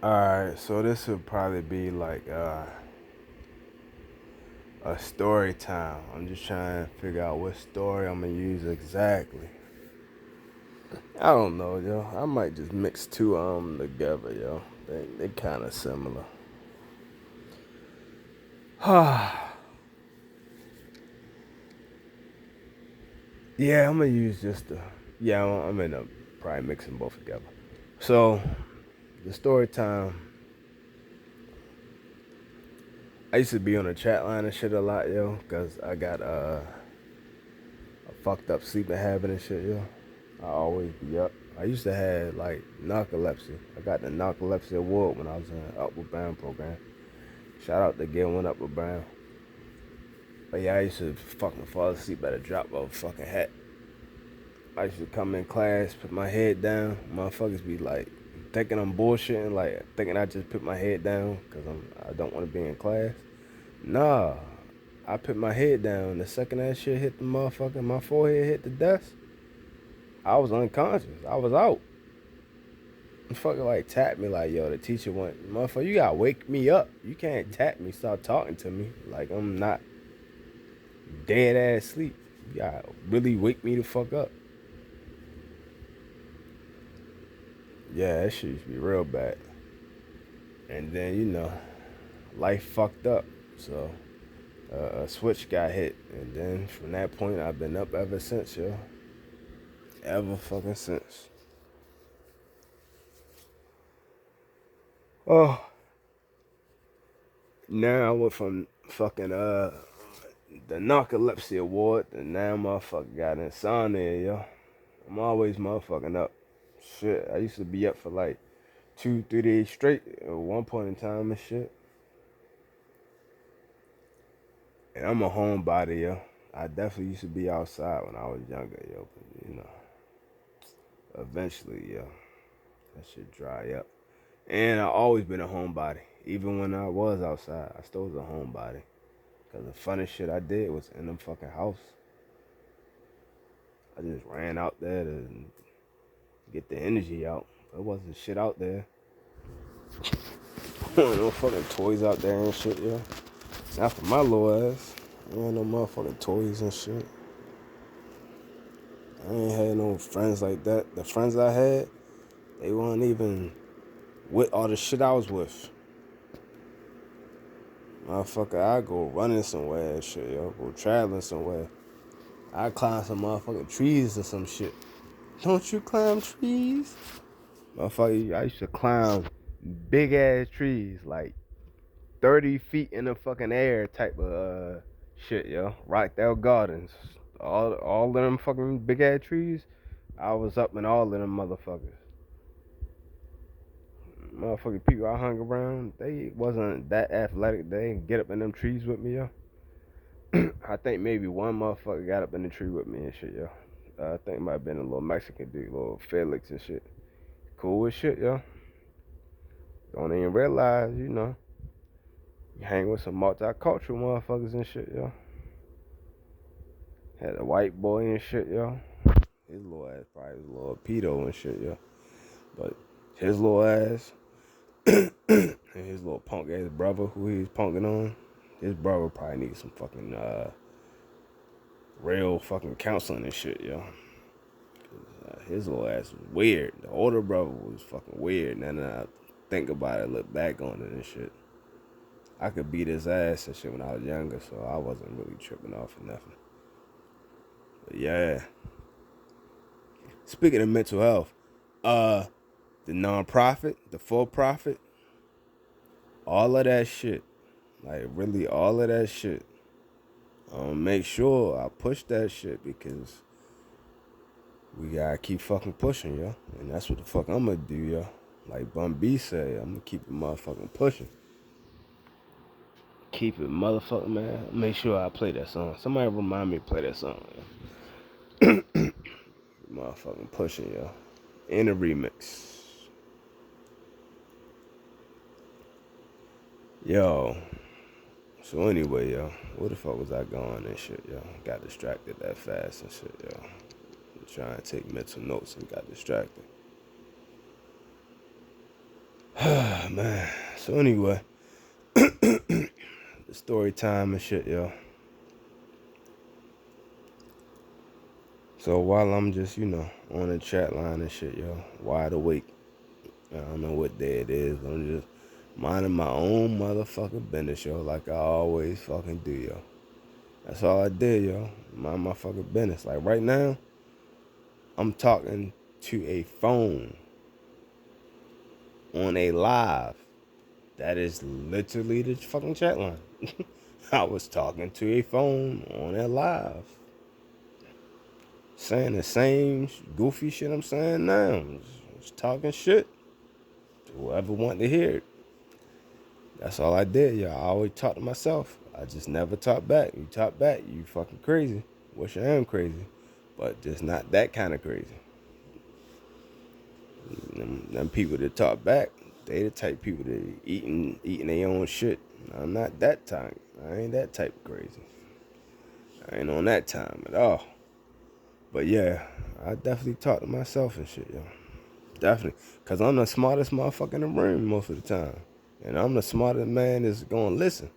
Alright, so this would probably be like a story time. I'm just trying to figure out what story I'm gonna use exactly. I don't know, yo. I might just mix two together, yo. They kind of similar. Yeah, I'm gonna use just the. Yeah, I'm gonna probably mix them both together. So the story time. I used to be on the chat line and shit a lot, yo, cause I got a fucked up sleeping habit and shit, yo. I always be up. I used to have like narcolepsy. I got the narcolepsy award when I was in the Upward Bound program. Shout out to Gil one Upward Bound. But yeah, I used to fucking fall asleep at a drop of a fucking hat. I used to come in class, put my head down. Motherfuckers be like thinking I'm bullshitting, like thinking I just put my head down because I don't want to be in class. Nah, I put my head down. The second that shit hit the motherfucker, my forehead hit the desk, I was unconscious. I was out. The fucker like tapped me like, yo, the teacher went, motherfucker, you gotta wake me up. You can't tap me, start talking to me like I'm not dead ass sleep. You gotta really wake me the fuck up. Yeah, that shit used to be real bad. And then, life fucked up. So a switch got hit. And then from that point, I've been up ever since, yo. Ever fucking since. Oh, now I went from fucking the narcolepsy award, and now motherfucker got insomnia, yo. I'm always motherfucking up. Shit, I used to be up for like 2, 3 days straight at one point in time and shit. And I'm a homebody, yo. I definitely used to be outside when I was younger, yo. But, eventually, yo, that shit dry up. And I always been a homebody. Even when I was outside, I still was a homebody. Cause the funnest shit I did was in the fucking house. I just ran out there to get the energy out. There wasn't shit out there. No fucking toys out there and shit, yo. Not for my little ass. There ain't no motherfucking toys and shit. I ain't had no friends like that. The friends I had, they weren't even with all the shit I was with. Motherfucker, I go running somewhere and shit, yo. Go traveling somewhere. I climb some motherfucking trees or some shit. Don't you climb trees? Motherfucker, I used to climb big ass trees, like 30 feet in the fucking air type of shit, yo. Rockdale Gardens. All of them fucking big ass trees, I was up in all of them motherfuckers. Motherfucking people I hung around, they wasn't that athletic. They didn't get up in them trees with me, yo. I think maybe one motherfucker got up in the tree with me and shit, yo. I think it might have been a little Mexican dude, little Felix and shit. Cool as shit, yo. Don't even realize, you hang with some multicultural motherfuckers and shit, yo. Had a white boy and shit, yo. His little ass probably was a little pedo and shit, yo. But his little ass and his little punk ass brother who he was punking on, his brother probably needs some fucking real fucking counseling and shit, yo. His little ass was weird. The older brother was fucking weird. Now that I think about it, look back on it and shit. I could beat his ass and shit when I was younger, so I wasn't really tripping off or nothing. But yeah. Speaking of mental health, the non-profit, the for-profit, all of that shit, like really all of that shit. Make sure I push that shit because we gotta keep fucking pushing, yo. And that's what the fuck I'm gonna do, yo. Like Bun B said, I'm gonna keep it motherfucking pushing. Keep it motherfucking, man. Make sure I play that song. Somebody remind me to play that song, yo. Motherfucking pushing, yo. In a remix. Yo. So anyway, yo. Where the fuck was I going and shit, yo? Got distracted that fast and shit, yo. trying to take mental notes and got distracted. Man. So anyway, the story time and shit, yo. So while I'm just, on the chat line and shit, yo, wide awake. I don't know what day it is. I'm just minding my own motherfucking business, yo, like I always fucking do, yo. That's all I did, yo. Mind my fucking business. Like right now, I'm talking to a phone on a live. That is literally the fucking chat line. I was talking to a phone on a live. Saying the same goofy shit I'm saying now. Just talking shit to whoever wanted to hear it. That's all I did, y'all. I always talk to myself. I just never talk back. You talk back, you fucking crazy. Wish I am crazy. But just not that kind of crazy. Them people that talk back, they the type of people that eating their own shit. I'm not that type. I ain't that type of crazy. I ain't on that time at all. But yeah, I definitely talk to myself and shit, yo. Definitely. Because I'm the smartest motherfucker in the room most of the time. And I'm the smartest man that's going to listen.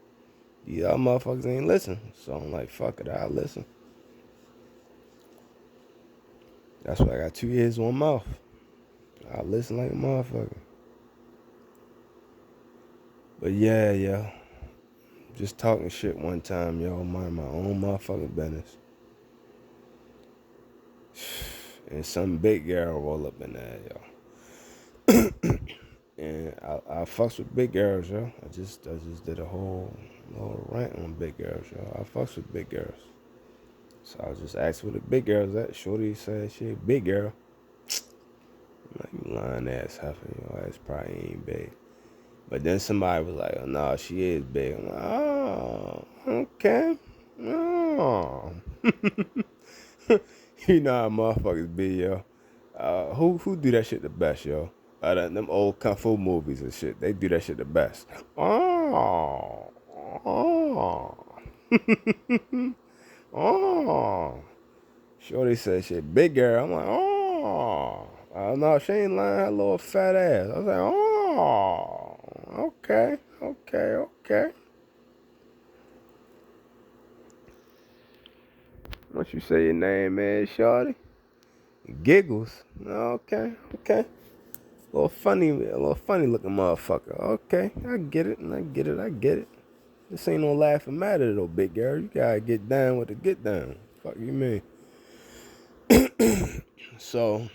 Y'all motherfuckers ain't listen. So I'm like, fuck it, I'll listen. That's why I got 2 ears, 1 mouth. I'll listen like a motherfucker. But yeah, yo. Just talking shit one time, yo. Mind my own motherfucking business. And some big girl roll up in there, yo. And I fucks with big girls, yo. I just did a whole rant on big girls, yo. I fucks with big girls. So I was just asked where the big girls at. Shorty said she a big girl. I'm like, you lying ass heifer, your ass probably ain't big. But then somebody was like, oh, no, she is big. I'm like, oh, okay. Oh. You know how motherfuckers be, yo. Who do that shit the best, yo? Them old kung fu movies and shit. They do that shit the best. Oh. Oh. Shorty said shit, big girl. I'm like, oh. No, she ain't lying, her little fat ass. I was like, oh. Okay. Once you say your name, man, shorty. Giggles. Okay. A little funny looking motherfucker. Okay, I get it. This ain't no laughing matter though, big girl. You gotta get down with the get down. Fuck you mean? So,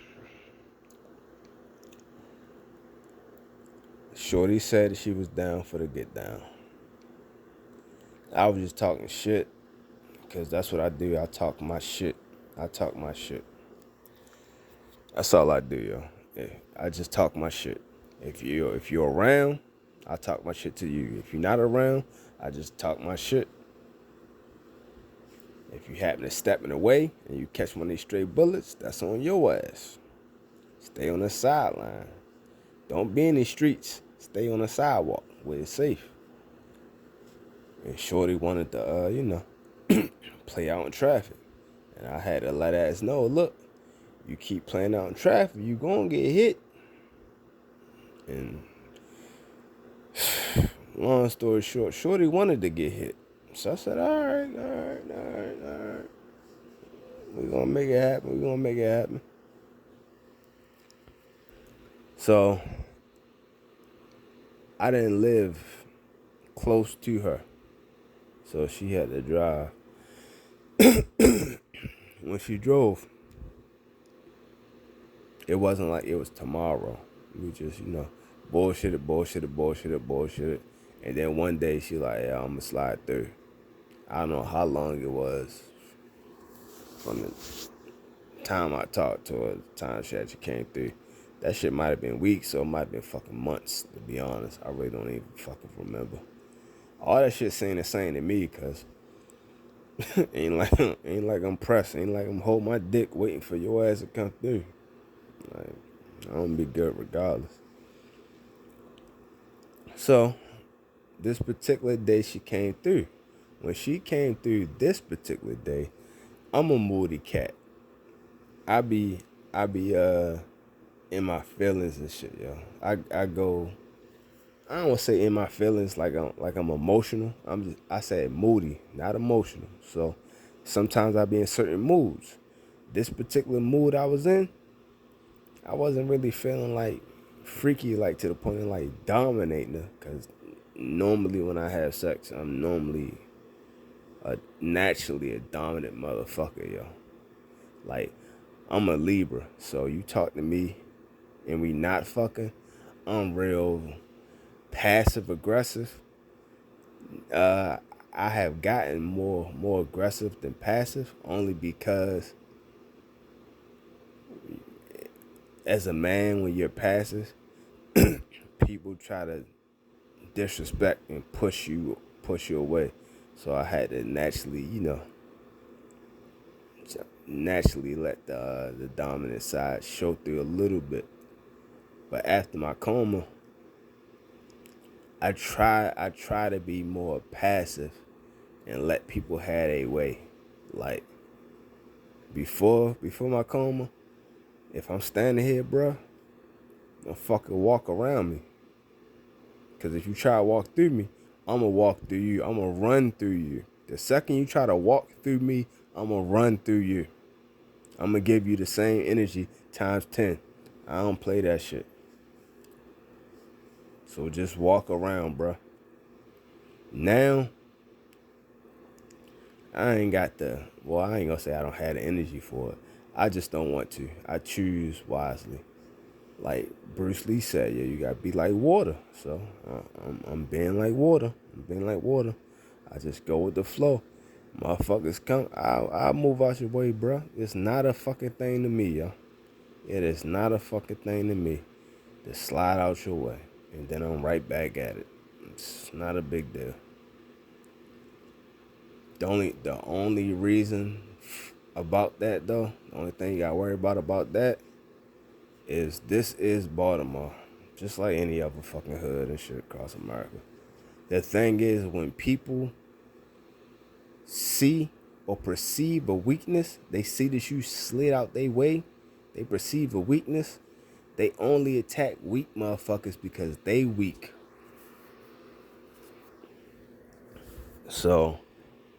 shorty said she was down for the get down. I was just talking shit, because that's what I do. I talk my shit. That's all I do, yo. Yeah, I just talk my shit. If you're around, I talk my shit to you. If you're not around, I just talk my shit. If you happen to step in the way and you catch one of these stray bullets, that's on your ass. Stay on the sideline. Don't be in the streets. Stay on the sidewalk where it's safe. And shorty wanted to, play out in traffic. And I had to let ass know, look, you keep playing out in traffic, you gonna get hit. And long story short, shorty wanted to get hit. So I said, all right. We're gonna make it happen. So I didn't live close to her. So she had to drive. When she drove, it wasn't like it was tomorrow. We just, bullshitted. And then one day she like, yeah, I'm gonna slide through. I don't know how long it was from the time I talked to her, the time she actually came through. That shit might have been weeks or it might have been fucking months, to be honest. I really don't even fucking remember. All that shit seemed the same to me, cause ain't like I'm pressed. Ain't like I'm holding my dick waiting for your ass to come through. Like, I'm gonna be good regardless. So, this particular day she came through. When she came through this particular day, I'm a moody cat. I be I be in my feelings and shit, yo. I go. I don't want to say in my feelings like I'm emotional. I said moody, not emotional. So sometimes I be in certain moods. This particular mood I was in, I wasn't really feeling like freaky, like to the point of like dominating her. Cause normally when I have sex, I'm normally naturally a dominant motherfucker, yo. Like I'm a Libra, so you talk to me and we not fucking, I'm real passive aggressive. Uh, I have gotten more aggressive than passive only because as a man, when you're passive, people try to disrespect and push you away. So I had to naturally let the dominant side show through a little bit. But after my coma, I try to be more passive and let people have their way. Like before my coma, if I'm standing here, bruh, don't fucking walk around me. Cause if you try to walk through me, I'ma walk through you. I'ma run through you. The second you try to walk through me, I'ma run through you. I'ma give you the same energy times 10. I don't play that shit. So just walk around, bruh. Now, I ain't got I ain't gonna say I don't have the energy for it. I just don't want to. I choose wisely. Like Bruce Lee said, yeah, you gotta be like water. So I'm being like water. I'm being like water. I just go with the flow. Motherfuckers come, I'll move out your way, bro. It's not a fucking thing to me, yo. It is not a fucking thing to me. Just slide out your way, and then I'm right back at it. It's not a big deal. The only reason about that though, the only thing you gotta worry about that is this is Baltimore, just like any other fucking hood and shit across America. The thing is, when people see or perceive a weakness, they see that you slid out their way, they perceive a weakness, they only attack weak motherfuckers because they weak. So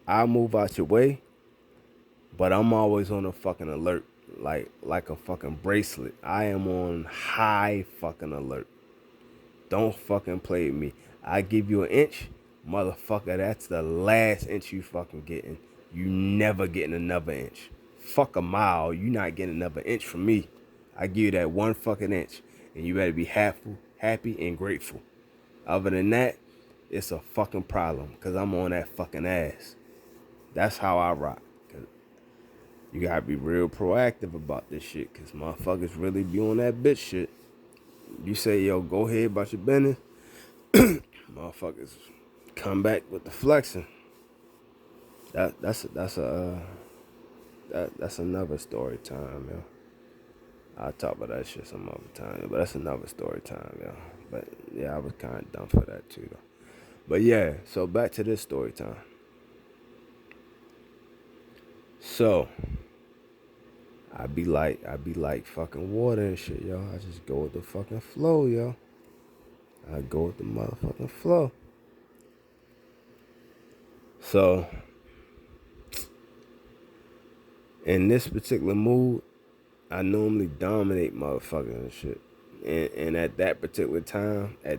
I move out your way, but I'm always on a fucking alert, like a fucking bracelet. I am on high fucking alert. Don't fucking play with me. I give you an inch, motherfucker. That's the last inch you fucking getting. You never getting another inch. Fuck a mile. You not getting another inch from me. I give you that one fucking inch, and you better be happy and grateful. Other than that, it's a fucking problem, cause I'm on that fucking ass. That's how I rock. Cause you gotta be real proactive about this shit, cause motherfuckers really be on that bitch shit. You say, yo, go ahead about your business. Motherfuckers come back with the flexing. That's another story time, yo. I'll talk about that shit some other time, but that's another story time, yo. But yeah, I was kind of dumb for that too, though. But yeah, so back to this story time. So I be like fucking water and shit, yo. I just go with the fucking flow, yo. I go with the motherfucking flow. So in this particular mood, I normally dominate motherfuckers and shit. And at that particular time, I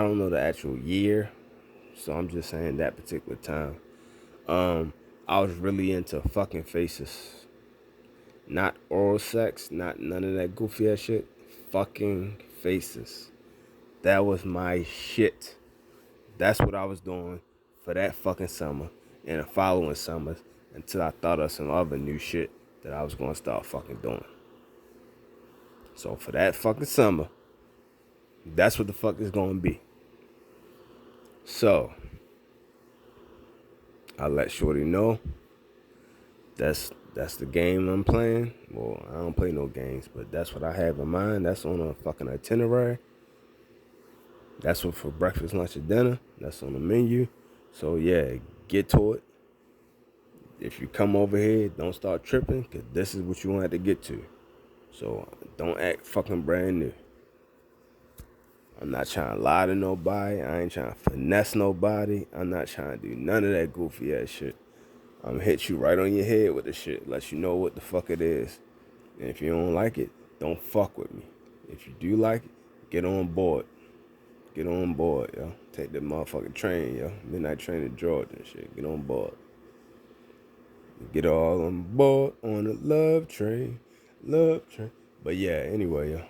don't know the actual year, so I'm just saying that particular time. I was really into fucking faces. Not oral sex, not none of that goofy ass shit. Fucking faces. That was my shit. That's what I was doing for that fucking summer and the following summers until I thought of some other new shit that I was gonna start fucking doing. So for that fucking summer, that's what the fuck is gonna be. So I let Shorty know that's the game I'm playing. Well, I don't play no games, but that's what I have in mind. That's on a fucking itinerary. That's what for breakfast, lunch, and dinner. That's on the menu. So yeah, get to it. if you come over here, don't start tripping, because this is what you want to get to. So don't act fucking brand new. I'm not trying to lie to nobody. I ain't trying to finesse nobody. I'm not trying to do none of that goofy ass shit. I'm gonna hit you right on your head with the shit, let you know what the fuck it is. And if you don't like it, don't fuck with me. If you do like it, get on board. Get on board, yo. Take the motherfucking train, yo. Midnight train to Georgia and shit. Get on board. Get all on board on the love train. Love train. But yeah, anyway, yo.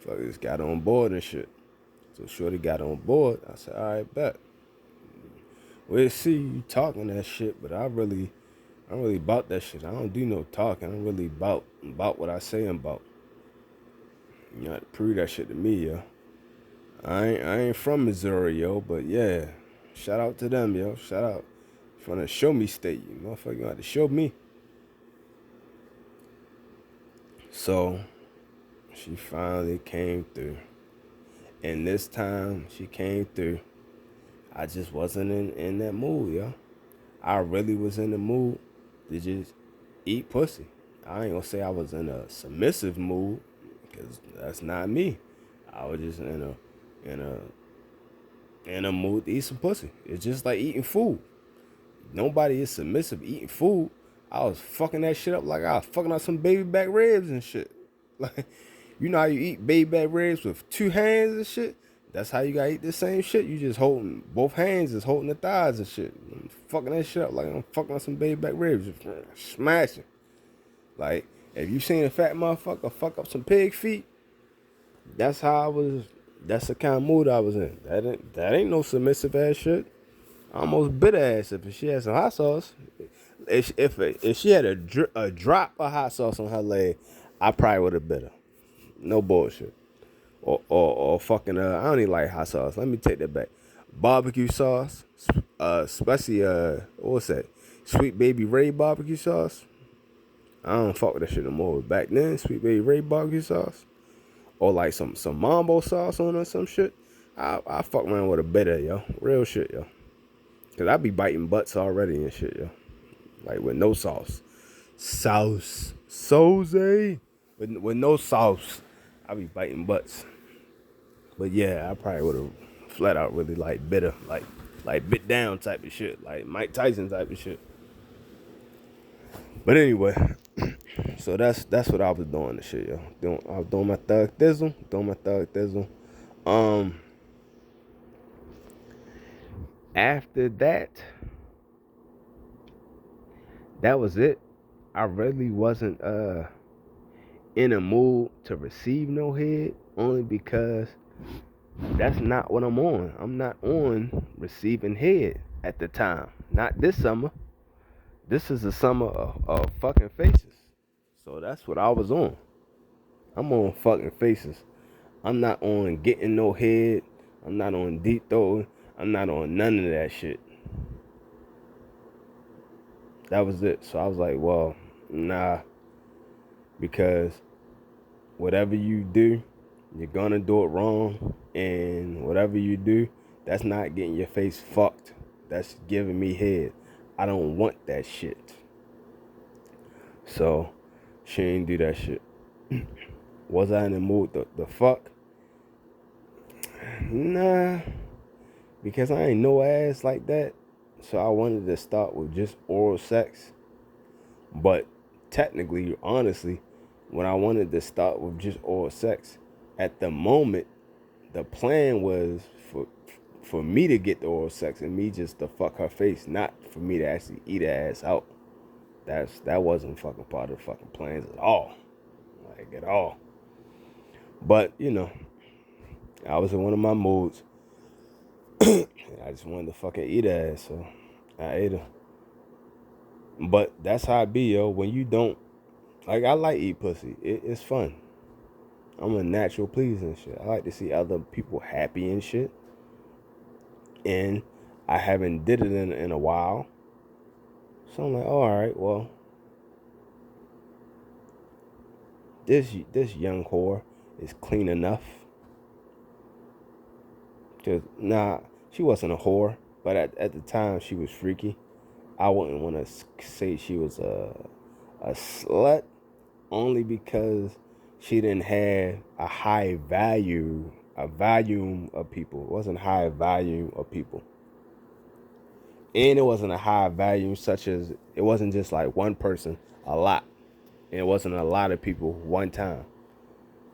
Fuckers got on board and shit. So Shorty got on board. I said, all right, bet. We'll see you talking that shit, but I'm really about that shit. I don't do no talking. I'm really about what I say I'm about. You have to prove that shit to me, yo. I ain't from Missouri, yo, but yeah. Shout out to them, yo. Shout out. From the show me state, you motherfucker, you have to show me. So she finally came through. And this time she came through. I just wasn't in that mood, yo. I really was in the mood to just eat pussy. I ain't gonna say I was in a submissive mood, because that's not me. I was just in a mood to eat some pussy. It's just like eating food. Nobody is submissive eating food. I was fucking that shit up like I was fucking up some baby back ribs and shit. Like, you know how you eat baby back ribs with two hands and shit? That's how you gotta eat the same shit. You just holding, both hands is holding the thighs and shit. I'm fucking that shit up like I'm fucking up some baby back ribs. Just smashing. Like, if you seen a fat motherfucker fuck up some pig feet, that's how I was, that's the kind of mood I was in. That ain't no submissive ass shit. I almost bit her ass if she had some hot sauce. If she had a drop of hot sauce on her leg, I probably would have bit her. No bullshit. Or fucking I don't even like hot sauce. Let me take that back. Barbecue sauce, especially what's that? Sweet Baby Ray barbecue sauce. I don't fuck with that shit no more. Back then, Sweet Baby Ray barbecue sauce, or like some mambo sauce on or some shit. I fuck around with a bitter, yo. Real shit, yo. Cause I be biting butts already and shit, yo. Like with no sauce. Sauce. With no sauce. I be biting butts. But yeah, I probably would have flat out really like bitter. Like bit down type of shit. Like Mike Tyson type of shit. But anyway, so that's what I was doing and shit, yo. I was doing my thug thizzle. After that was it. I really wasn't in a mood to receive no head, only because that's not what I'm on. I'm not on receiving head at the time. Not this summer. This is the summer of fucking faces. So that's what I was on. I'm on fucking faces. I'm not on getting no head. I'm not on deep throat. I'm not on none of that shit. That was it. So I was like, well, nah. Because whatever you do, you're gonna do it wrong. And whatever you do, that's not getting your face fucked. That's giving me head. I don't want that shit. So she ain't do that shit. Was I in the mood the fuck? Nah. Because I ain't no ass like that. So I wanted to start with just oral sex. But technically, honestly, when I wanted to start with just oral sex, at the moment, the plan was for me to get the oral sex and me just to fuck her face, not for me to actually eat her ass out. That wasn't fucking part of the fucking plans at all. Like, at all. But, you know, I was in one of my moods. I just wanted to fucking eat her ass, so I ate her. But that's how it be, yo. When you don't, like, I like eat pussy. It's fun. I'm a natural pleaser and shit. I like to see other people happy and shit. And I haven't did it in a while. So I'm like, oh, all right, well, this young whore is clean enough. Cause she wasn't a whore, but at the time she was freaky. I wouldn't want to say she was a slut, only because she didn't have a high value, a volume of people. It wasn't high volume of people. And it wasn't a high volume such as, it wasn't just like one person, a lot. And it wasn't a lot of people one time.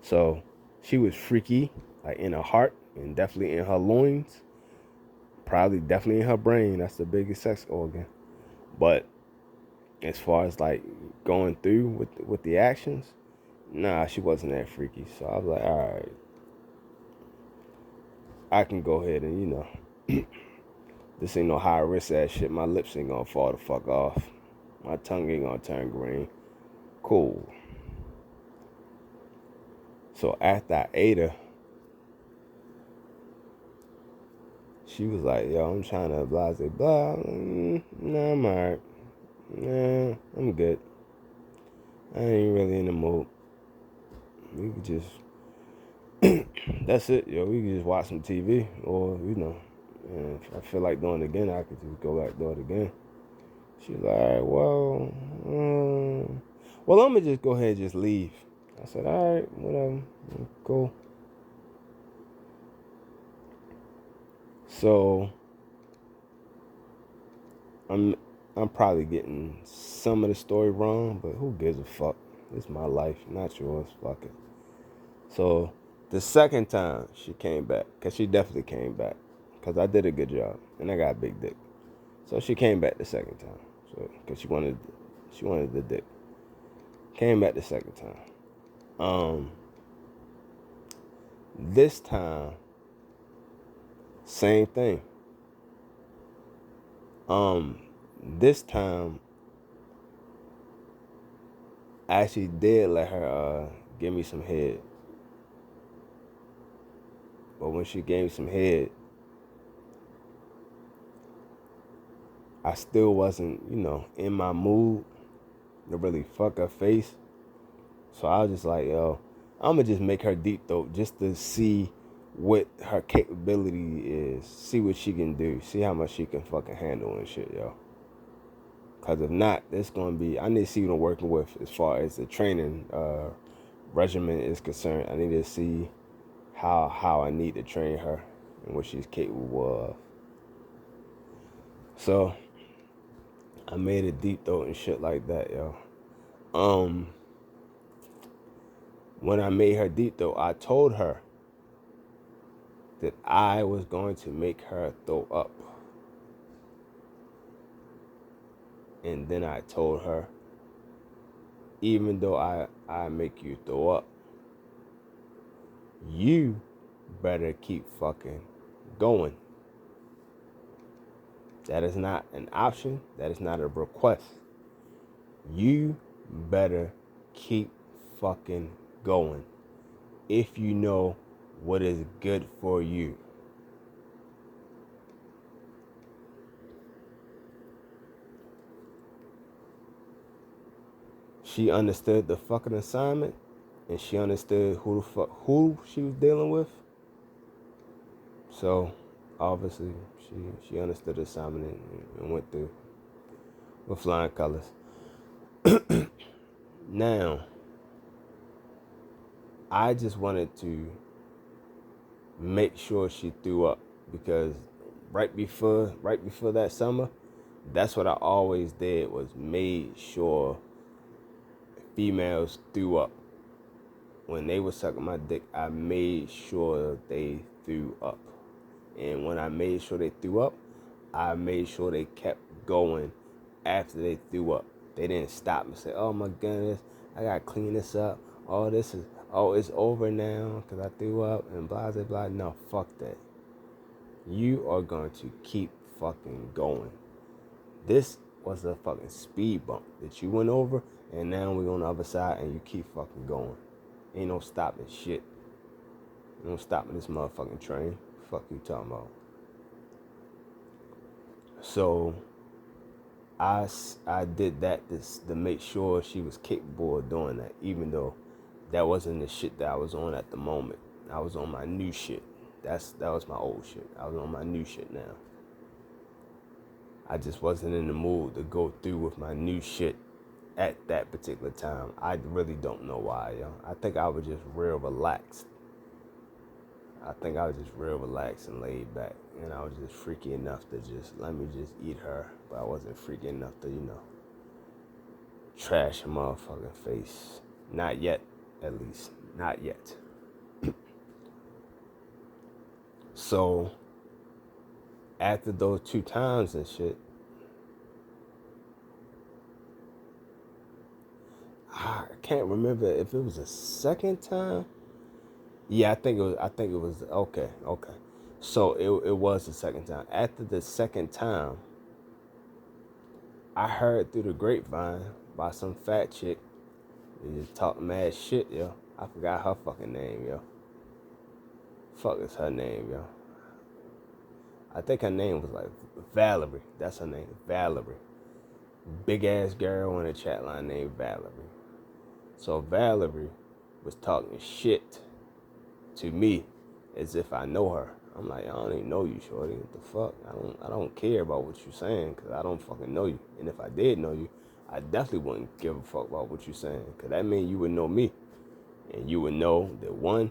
So she was freaky, like in her heart and definitely in her loins. Probably definitely in her brain. That's the biggest sex organ. But as far as like going through with the actions, nah, she wasn't that freaky. So I was like, all right, I can go ahead and, this ain't no high risk ass shit. My lips ain't gonna fall the fuck off. My tongue ain't gonna turn green. Cool. So after I ate her, she was like, yo, I'm trying to blah, blah, blah. Nah, I'm alright. Nah, I'm good. I ain't really in the mood. We could just, that's it, yo. We could just watch some TV. Or, and if I feel like doing it again, I could just go back and do it again. She's like, all right, well, I'm going to just go ahead and just leave. I said, all right, whatever. Cool. So I'm probably getting some of the story wrong, but who gives a fuck? It's my life, not yours. Fuck it. So the second time she came back, because she definitely came back, because I did a good job and I got a big dick. So she came back the second time, so because she wanted the dick. Came back the second time. This time, same thing. This time, I actually did let her give me some head. But when she gave me some head, I still wasn't, in my mood to really fuck her face. So I was just like, yo, I'm going to just make her deep throat just to see what her capability is. See what she can do. See how much she can fucking handle and shit, yo. Because if not, it's going to be, I need to see what I'm working with as far as the training regimen is concerned. I need to see how I need to train her and what she's capable of. So I made a deep throat and shit like that, yo. When I made her deep throat, I told her that I was going to make her throw up. And then I told her, even though I make you throw up, you better keep fucking going. That is not an option. That is not a request. You better keep fucking going if you know what is good for you. She understood the fucking assignment, and she understood who she was dealing with. So obviously she understood the assignment and went through with flying colors. Now, I just wanted to make sure she threw up, because right before that summer, that's what I always did, was made sure females threw up. When they were sucking my dick, I made sure they threw up. And when I made sure they threw up, I made sure they kept going after they threw up. They didn't stop and say, oh my goodness, I gotta clean this up. It's over now because I threw up and blah, blah, blah. No, fuck that. You are going to keep fucking going. This was a fucking speed bump that you went over, and now we're on the other side and you keep fucking going. Ain't no stopping shit. Ain't no stopping this motherfucking train. Fuck you talking about. So I did that to make sure she was capable of doing that, even though that wasn't the shit that I was on at the moment. I was on my new shit. That was my old shit. I was on my new shit now. I just wasn't in the mood to go through with my new shit at that particular time. I really don't know why, yo. I think I was just real relaxed. And laid back. And I was just freaky enough to just, let me just eat her. But I wasn't freaky enough to, trash a motherfucking face. Not yet, at least. Not yet. So, after those 2 times and shit, I can't remember if it was a second time. Yeah, I think it was okay. So it was the second time. After the second time, I heard through the grapevine by some fat chick. They just talk mad shit, yo. I forgot her fucking name, yo. Fuck is her name, yo. I think her name was like Valerie. That's her name, Valerie. Big ass girl in a chat line named Valerie. So Valerie was talking shit to me as if I know her. I'm like, I don't even know you, shorty. What the fuck? I don't care about what you're saying because I don't fucking know you. And if I did know you, I definitely wouldn't give a fuck about what you're saying because that means you would know me. And you would know that one,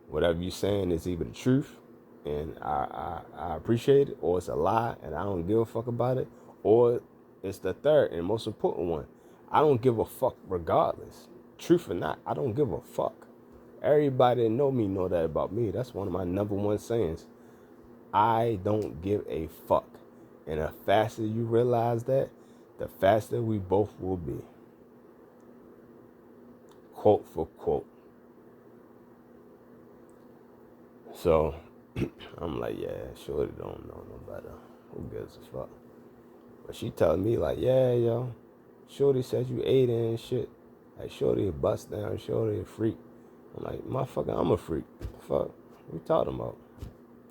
whatever you're saying is either the truth and I appreciate it, or it's a lie and I don't give a fuck about it, or it's the third and most important one. I don't give a fuck regardless. Truth or not, I don't give a fuck. Everybody that know me know that about me. That's one of my number one sayings. I don't give a fuck. And the faster you realize that, the faster we both will be. Quote for quote. So, I'm like, yeah, shorty don't know no better. Who gives a fuck? But she telling me like, yeah, yo, shorty said you ate it and shit. Like, shorty a bust down, shorty a freak. I'm like, motherfucker, I'm a freak. What the fuck? What you talking about?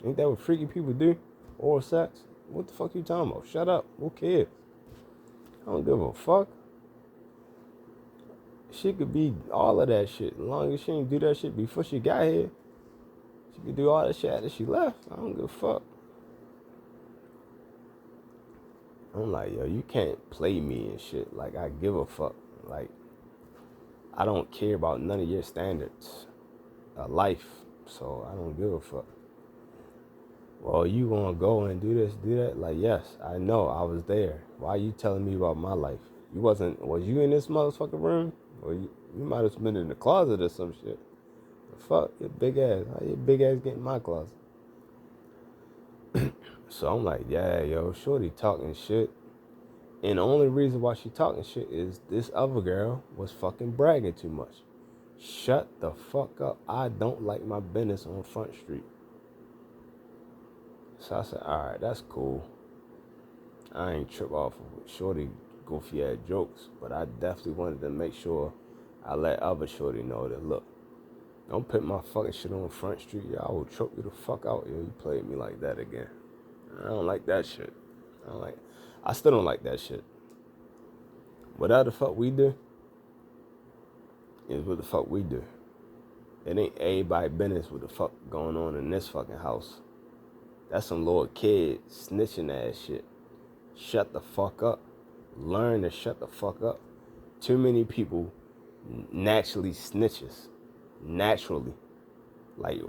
Ain't that what freaky people do? Oral sex? What the fuck you talking about? Shut up. Who cares? I don't give a fuck. She could be all of that shit. As long as she ain't do that shit before she got here, she could do all that shit after she left. I don't give a fuck. I'm like, yo, you can't play me and shit. Like, I give a fuck. Like, I don't care about none of your standards of life. So I don't give a fuck. Well, you gonna go and do this, do that? Like, yes, I know, I was there. Why are you telling me about my life? Was you in this motherfucking room? Or you might have been in the closet or some shit. The fuck, your big ass. How your big ass get in my closet? So I'm like, yeah, yo, shorty talking shit. And the only reason why she talking shit is this other girl was fucking bragging too much. Shut the fuck up. I don't like my business on Front Street. So I said, all right, that's cool. I ain't trip off of shorty goofy ass jokes, but I definitely wanted to make sure I let other shorty know that, look, don't put my fucking shit on Front Street. Yo, I will choke you the fuck out. Yo, you played me like that again. I don't like that shit. I still don't like that shit. Whatever the fuck we do is what the fuck we do. It ain't everybody business what the fuck going on in this fucking house. That's some little kid snitching ass shit. Shut the fuck up. Learn to shut the fuck up. Too many people naturally snitches. Naturally. Like,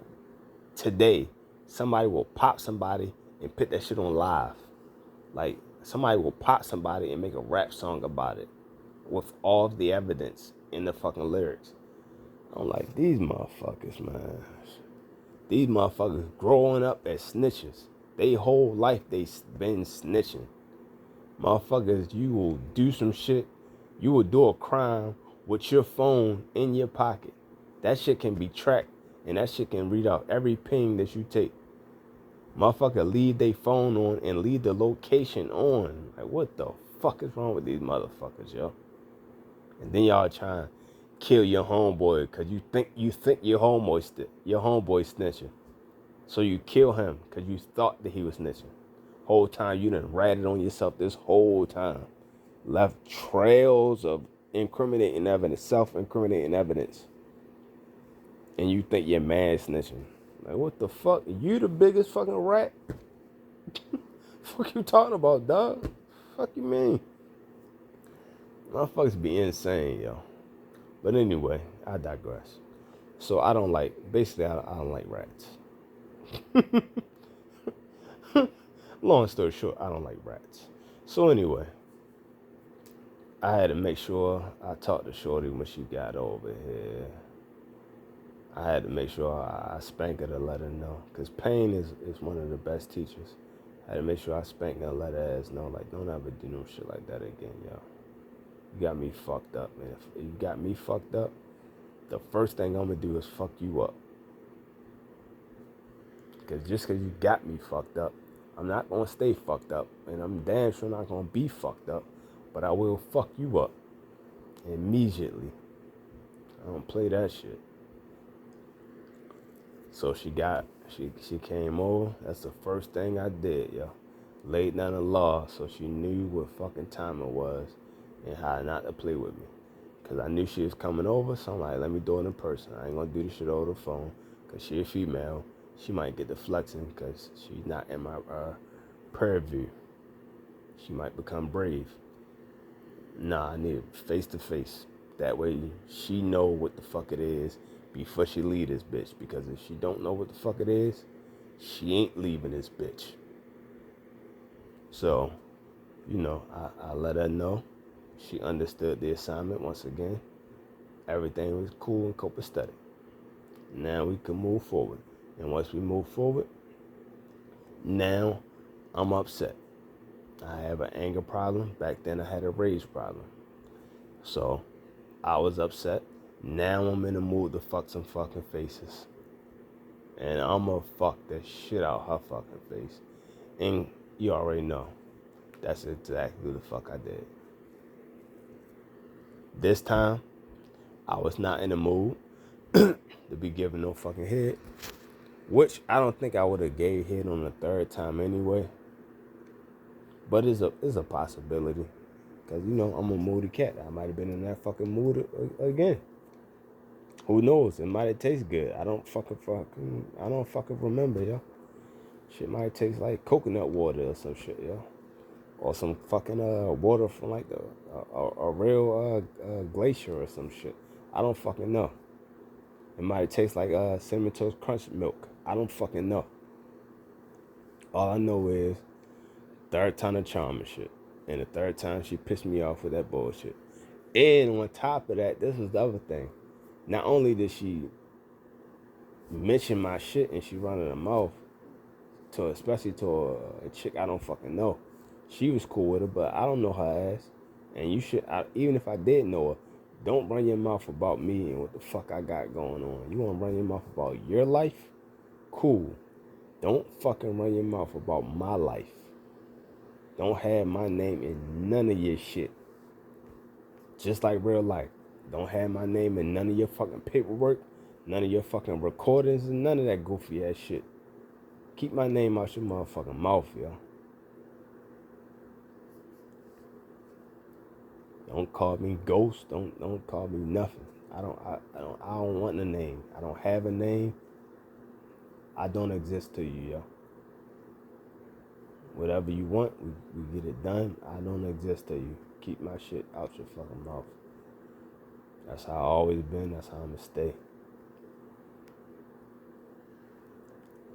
today, somebody will pop somebody and put that shit on live. Like, somebody will pop somebody and make a rap song about it with all of the evidence in the fucking lyrics. I'm like, these motherfuckers, man. These motherfuckers growing up as snitches. They whole life they been snitching. Motherfuckers, you will do some shit. You will do a crime with your phone in your pocket. That shit can be tracked, and that shit can read out every ping that you take. Motherfucker leave their phone on and leave the location on. Like, what the fuck is wrong with these motherfuckers, yo? And then y'all trying to kill your homeboy because you think your homeboy snitching. So you kill him because you thought that he was snitching. Whole time you done ratted on yourself this whole time. Left trails of incriminating evidence, self-incriminating evidence. And you think your man snitching. Like, what the fuck? You the biggest fucking rat? Fuck you talking about, dog? Fuck you mean? Motherfuckers be insane, yo. But anyway, I digress. So I don't like, basically, I don't like rats. Long story short, I don't like rats. So anyway, I had to make sure I talked to Shorty when she got over here. I had to make sure I spank her to let her know. Because pain is one of the best teachers. I had to make sure I spank her and let her ass know, like, don't ever do no shit like that again, yo. You got me fucked up, man. If you got me fucked up, the first thing I'm going to do is fuck you up. Because just because you got me fucked up, I'm not going to stay fucked up. And I'm damn sure not going to be fucked up. But I will fuck you up immediately. I don't play that shit. So she came over. That's the first thing I did, yo. Laid down the law so she knew what fucking time it was and how not to play with me. Because I knew she was coming over, so I'm like, let me do it in person. I ain't going to do this shit over the phone because she a female. She might get the flexing because she's not in my purview. She might become brave. Nah, I need it face to face. That way she know what the fuck it is before she leave this bitch. Because if she don't know what the fuck it is, she ain't leaving this bitch. So, you know, I let her know. She understood the assignment once again. Everything was cool and copacetic. Now we can move forward. And once we move forward, now I'm upset. I have an anger problem. Back then I had a rage problem. So I was upset. Now I'm in the mood to fuck some fucking faces. And I'm gonna fuck the shit out her fucking face. And you already know. That's exactly the fuck I did. This time, I was not in the mood to be giving no fucking head. Which I don't think I would have gave head on the third time anyway. But it's a possibility. Because, you know, I'm a moody cat. I might have been in that fucking mood again. Who knows? It might have tasted good. I don't fucking remember, yo. Shit might taste like coconut water or some shit, yo. Or some fucking water from like a real glacier or some shit. I don't fucking know. It might taste like Cinnamon Toast Crunch milk. I don't fucking know. All I know is third time the charm and shit. And the third time she pissed me off with that bullshit. And on top of that, this was the other thing. Not only did she mention my shit and she running her mouth, especially to a chick I don't fucking know. She was cool with her, but I don't know her ass. And you should, even if I did know her, don't run your mouth about me and what the fuck I got going on. You want to run your mouth about your life? Cool. Don't fucking run your mouth about my life. Don't have my name in none of your shit. Just like real life. Don't have my name in none of your fucking paperwork, none of your fucking recordings, and none of that goofy ass shit. Keep my name out your motherfucking mouth, yo. Don't call me ghost. Don't call me nothing. I don't want a name. I don't have a name. I don't exist to you, yo. Whatever you want, we get it done. I don't exist to you. Keep my shit out your fucking mouth. That's how I always been. That's how I'm gonna stay.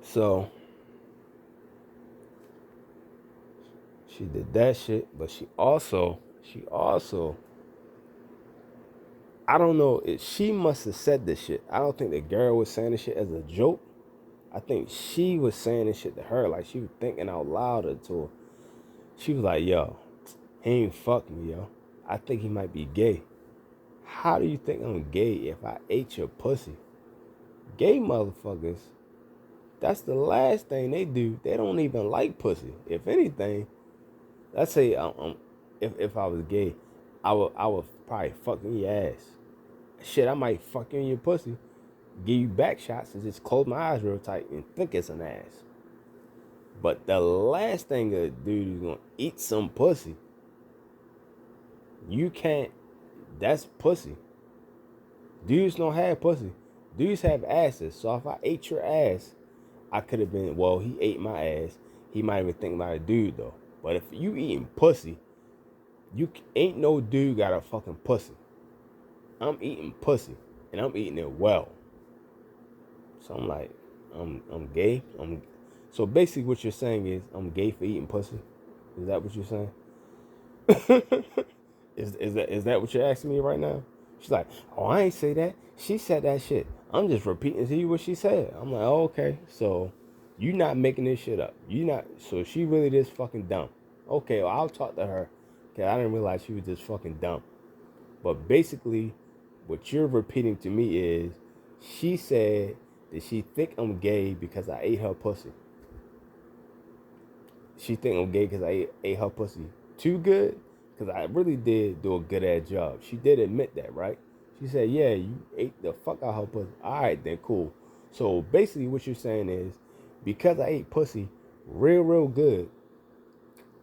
So she did that shit, but she also, I don't know, she must have said this shit. I don't think the girl was saying this shit as a joke. I think she was saying this shit to her, like she was thinking out loud to her. She was like, yo, he ain't fuck me, yo. I think he might be gay. How do you think I'm gay if I ate your pussy? Gay motherfuckers, that's the last thing they do. They don't even like pussy. If anything, let's say if I was gay, I would probably fuck in your ass. Shit, I might fuck in your pussy, give you back shots, and just close my eyes real tight and think it's an ass. But the last thing a dude is gonna eat some pussy. You can't. That's pussy. Dudes don't have pussy. Dudes have asses. So if I ate your ass, I could have been, well, he ate my ass. he might even think about a dude though. But if you eating pussy, you ain't no dude got a fucking pussy. I'm eating pussy, and I'm eating it well. So I'm like, I'm gay. So basically, what you're saying is I'm gay for eating pussy. Is that what you're saying? is that what you're asking me right now? She's like, oh, I ain't say that. She said that shit. I'm just repeating to you what she said. I'm like, oh, okay. So you not making this shit up. You not. So she really just fucking dumb. Okay, well, I'll talk to her. Okay, I didn't realize she was just fucking dumb. But basically, what you're repeating to me is she said that she think I'm gay because I ate her pussy. She think I'm gay because I ate her pussy too good? Because I really did do a good ass job. She did admit that, right? She said, yeah, you ate the fuck out her pussy. All right, then, cool. So basically what you're saying is, because I ate pussy real good,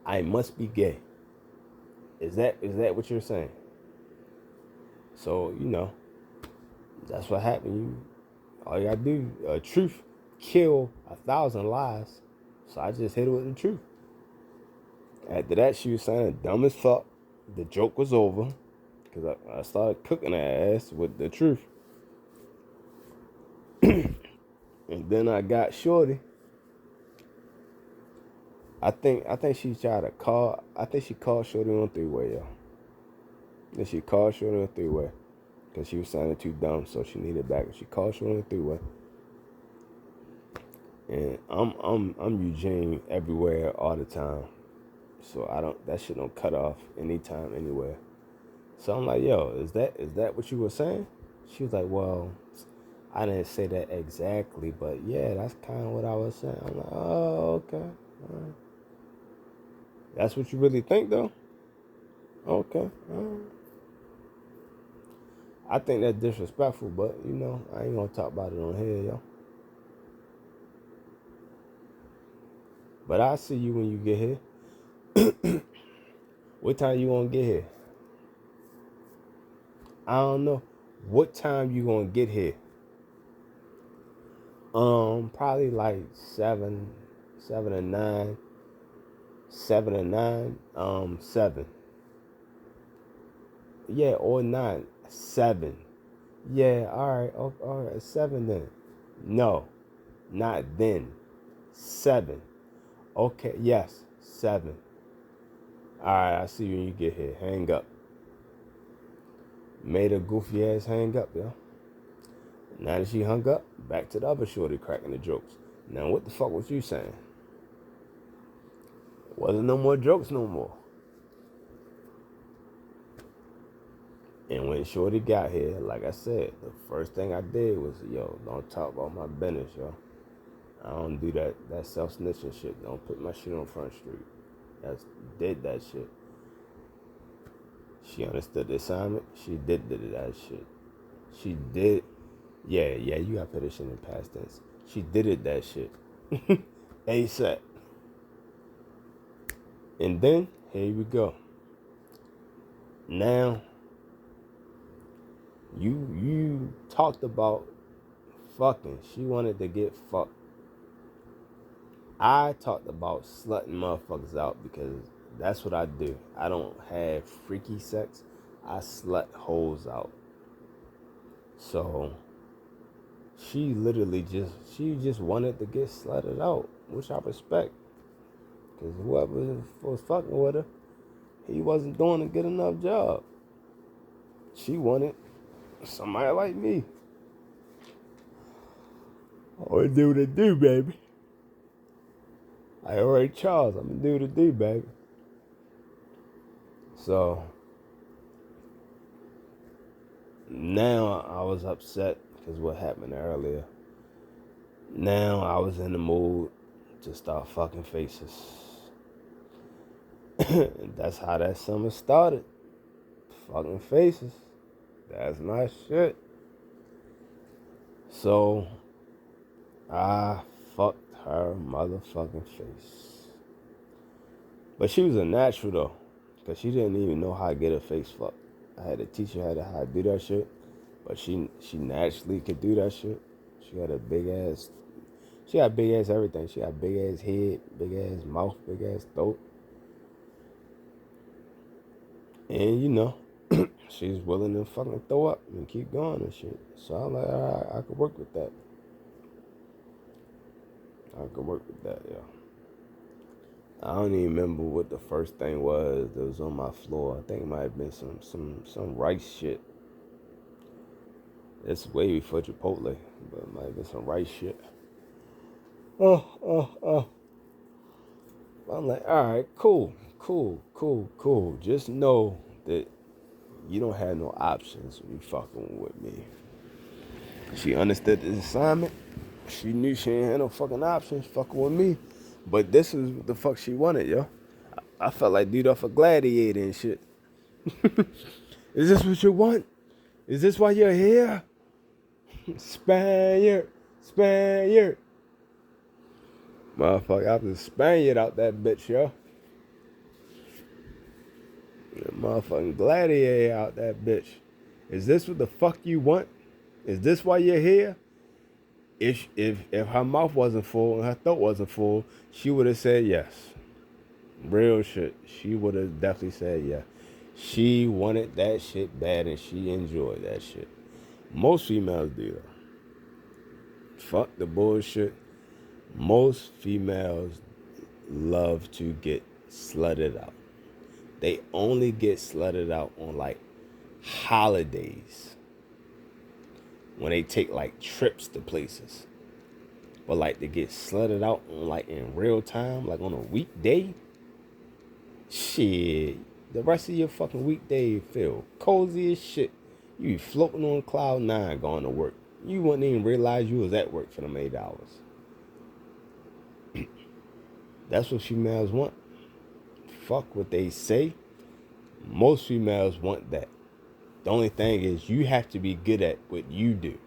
I must be gay. Is that what you're saying? So, that's what happened. All you gotta do, truth kill 1,000 lies. So I just hit it with the truth. After that, she was saying dumb as fuck. The joke was over because I started cooking her ass with the truth. And then I got Shorty. I think she tried to call. I think she called Shorty on three-way, yo. Then she called Shorty on three-way because she was sounding too dumb, so she needed back. She called Shorty on three-way. And I'm Eugene everywhere all the time. So that shit don't cut off anytime, anywhere. So I'm like, yo, is that what you were saying? She was like, well, I didn't say that exactly, but yeah, that's kind of what I was saying. I'm like, oh, okay. All right. That's what you really think, though? Okay. All right. I think that's disrespectful, but, I ain't going to talk about it on here, yo. But I'll see you when you get here. What time you going to get here? I don't know. What time you going to get here? Probably like 7 to 9. 7 to 9. 7. Yeah, or 9. 7. Yeah, all right, 7 then. No, not then. 7. Okay, yes, 7. All right, I'll see you when you get here. Hang up. Made a goofy ass hang up, yo. Now that she hung up, back to the other shorty cracking the jokes. Now, what the fuck was you saying? Wasn't no more jokes no more. And when Shorty got here, like I said, the first thing I did was, yo, don't talk about my business, yo. I don't do that self-snitching shit. Don't put my shit on Front Street. Did that shit. She understood the assignment. She did that shit. She did. Yeah, you gotta put this shit in past tense. She did it, that shit. ASAP. And then, here we go. Now, you talked about fucking. She wanted to get fucked. I talked about slutting motherfuckers out because that's what I do. I don't have freaky sex. I slut hoes out. So she literally just wanted to get slutted out, which I respect. Because whoever was fucking with her, he wasn't doing a good enough job. She wanted somebody like me. Always do what I do, baby. I already Charles. I'm gonna do what I do, baby. So now I was upset because what happened earlier. Now I was in the mood to start fucking faces. And that's how that summer started. Fucking faces. That's my shit. So I fucked her motherfucking face. But she was a natural though, because she didn't even know how to get her face fucked. I had to teach her how to do that shit. But she naturally could do that shit. She had a big ass She got big ass everything. She got big ass head, big ass mouth, big ass throat. And you know, she's willing to fucking throw up and keep going and shit. So I'm like, all right, I could work with that. I could work with that, yeah. I don't even remember what the first thing was that was on my floor. I think it might have been some rice shit. It's way before Chipotle, but it might have been some rice shit. Oh. I'm like, all right, cool. Just know that you don't have no options when you fucking with me. She understood the assignment. She knew she ain't had no fucking options fucking with me. But this is what the fuck she wanted, yo. I felt like dude off a gladiator and shit. Is this what you want? Is this why you're here? Spaniard. Motherfucker, I was Spaniard out that bitch, yo. Motherfucking gladiator out that bitch. Is this what the fuck you want? Is this why you're here? If her mouth wasn't full and her throat wasn't full, she would have said yes. Real shit. She would have definitely said yes. She wanted that shit bad and she enjoyed that shit. Most females do though. Fuck the bullshit. Most females love to get slutted out. They only get slutted out on like holidays. When they take like trips to places. But like to get slutted out on like in real time, like on a weekday, shit, the rest of your fucking weekday feel cozy as shit. You be floating on cloud 9 going to work. You wouldn't even realize you was at work for them 8 hours. That's what females want. Fuck what they say. Most females want that. The only thing is you have to be good at what you do.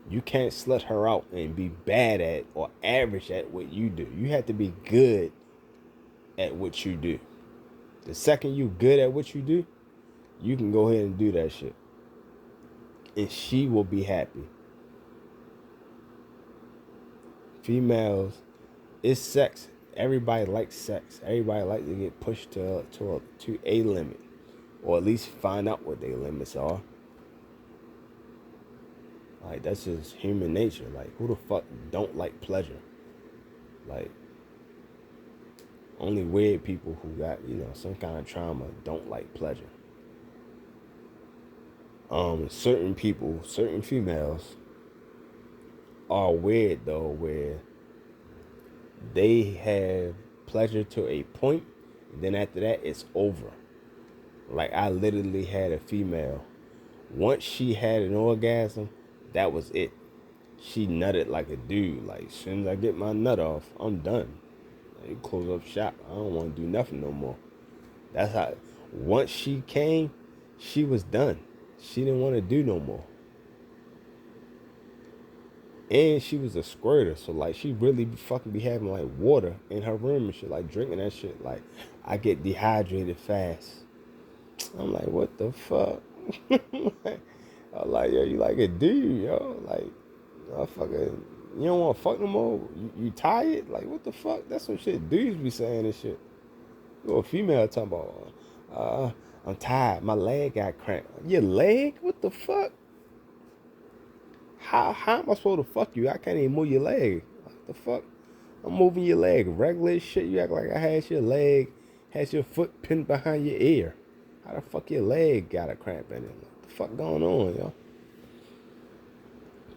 You can't slut her out and be bad at or average at what you do. You have to be good at what you do. The second you good at what you do, you can go ahead and do that shit. And she will be happy. Females, it's sex. Everybody likes sex. Everybody likes to get pushed to a limit. Or at least find out what their limits are. Like, that's just human nature. Like, who the fuck don't like pleasure? Like, only weird people who got, some kind of trauma don't like pleasure. Certain people, certain females are weird though, where they have pleasure to a point, and then after that, it's over. Like, I literally had a female. Once she had an orgasm, that was it. She nutted like a dude. Like, as soon as I get my nut off, I'm done. Like, close up shop. I don't want to do nothing no more. That's how. Once she came, she was done. She didn't want to do no more. And she was a squirter, so like she really fucking be having like water in her room and shit, like drinking that shit. Like, I get dehydrated fast. I'm like, what the fuck? I'm like, yo, you like a dude, yo. Like, fucking, you don't want to fuck no more? You tired? Like, what the fuck? That's some shit dudes be saying and shit. You a female talking about, I'm tired. My leg got cramped. Your leg? What the fuck? How am I supposed to fuck you? I can't even move your leg. What the fuck? I'm moving your leg. Regular shit. You act like I had your foot pinned behind your ear. How the fuck your leg got a cramp in it? What the fuck going on, yo?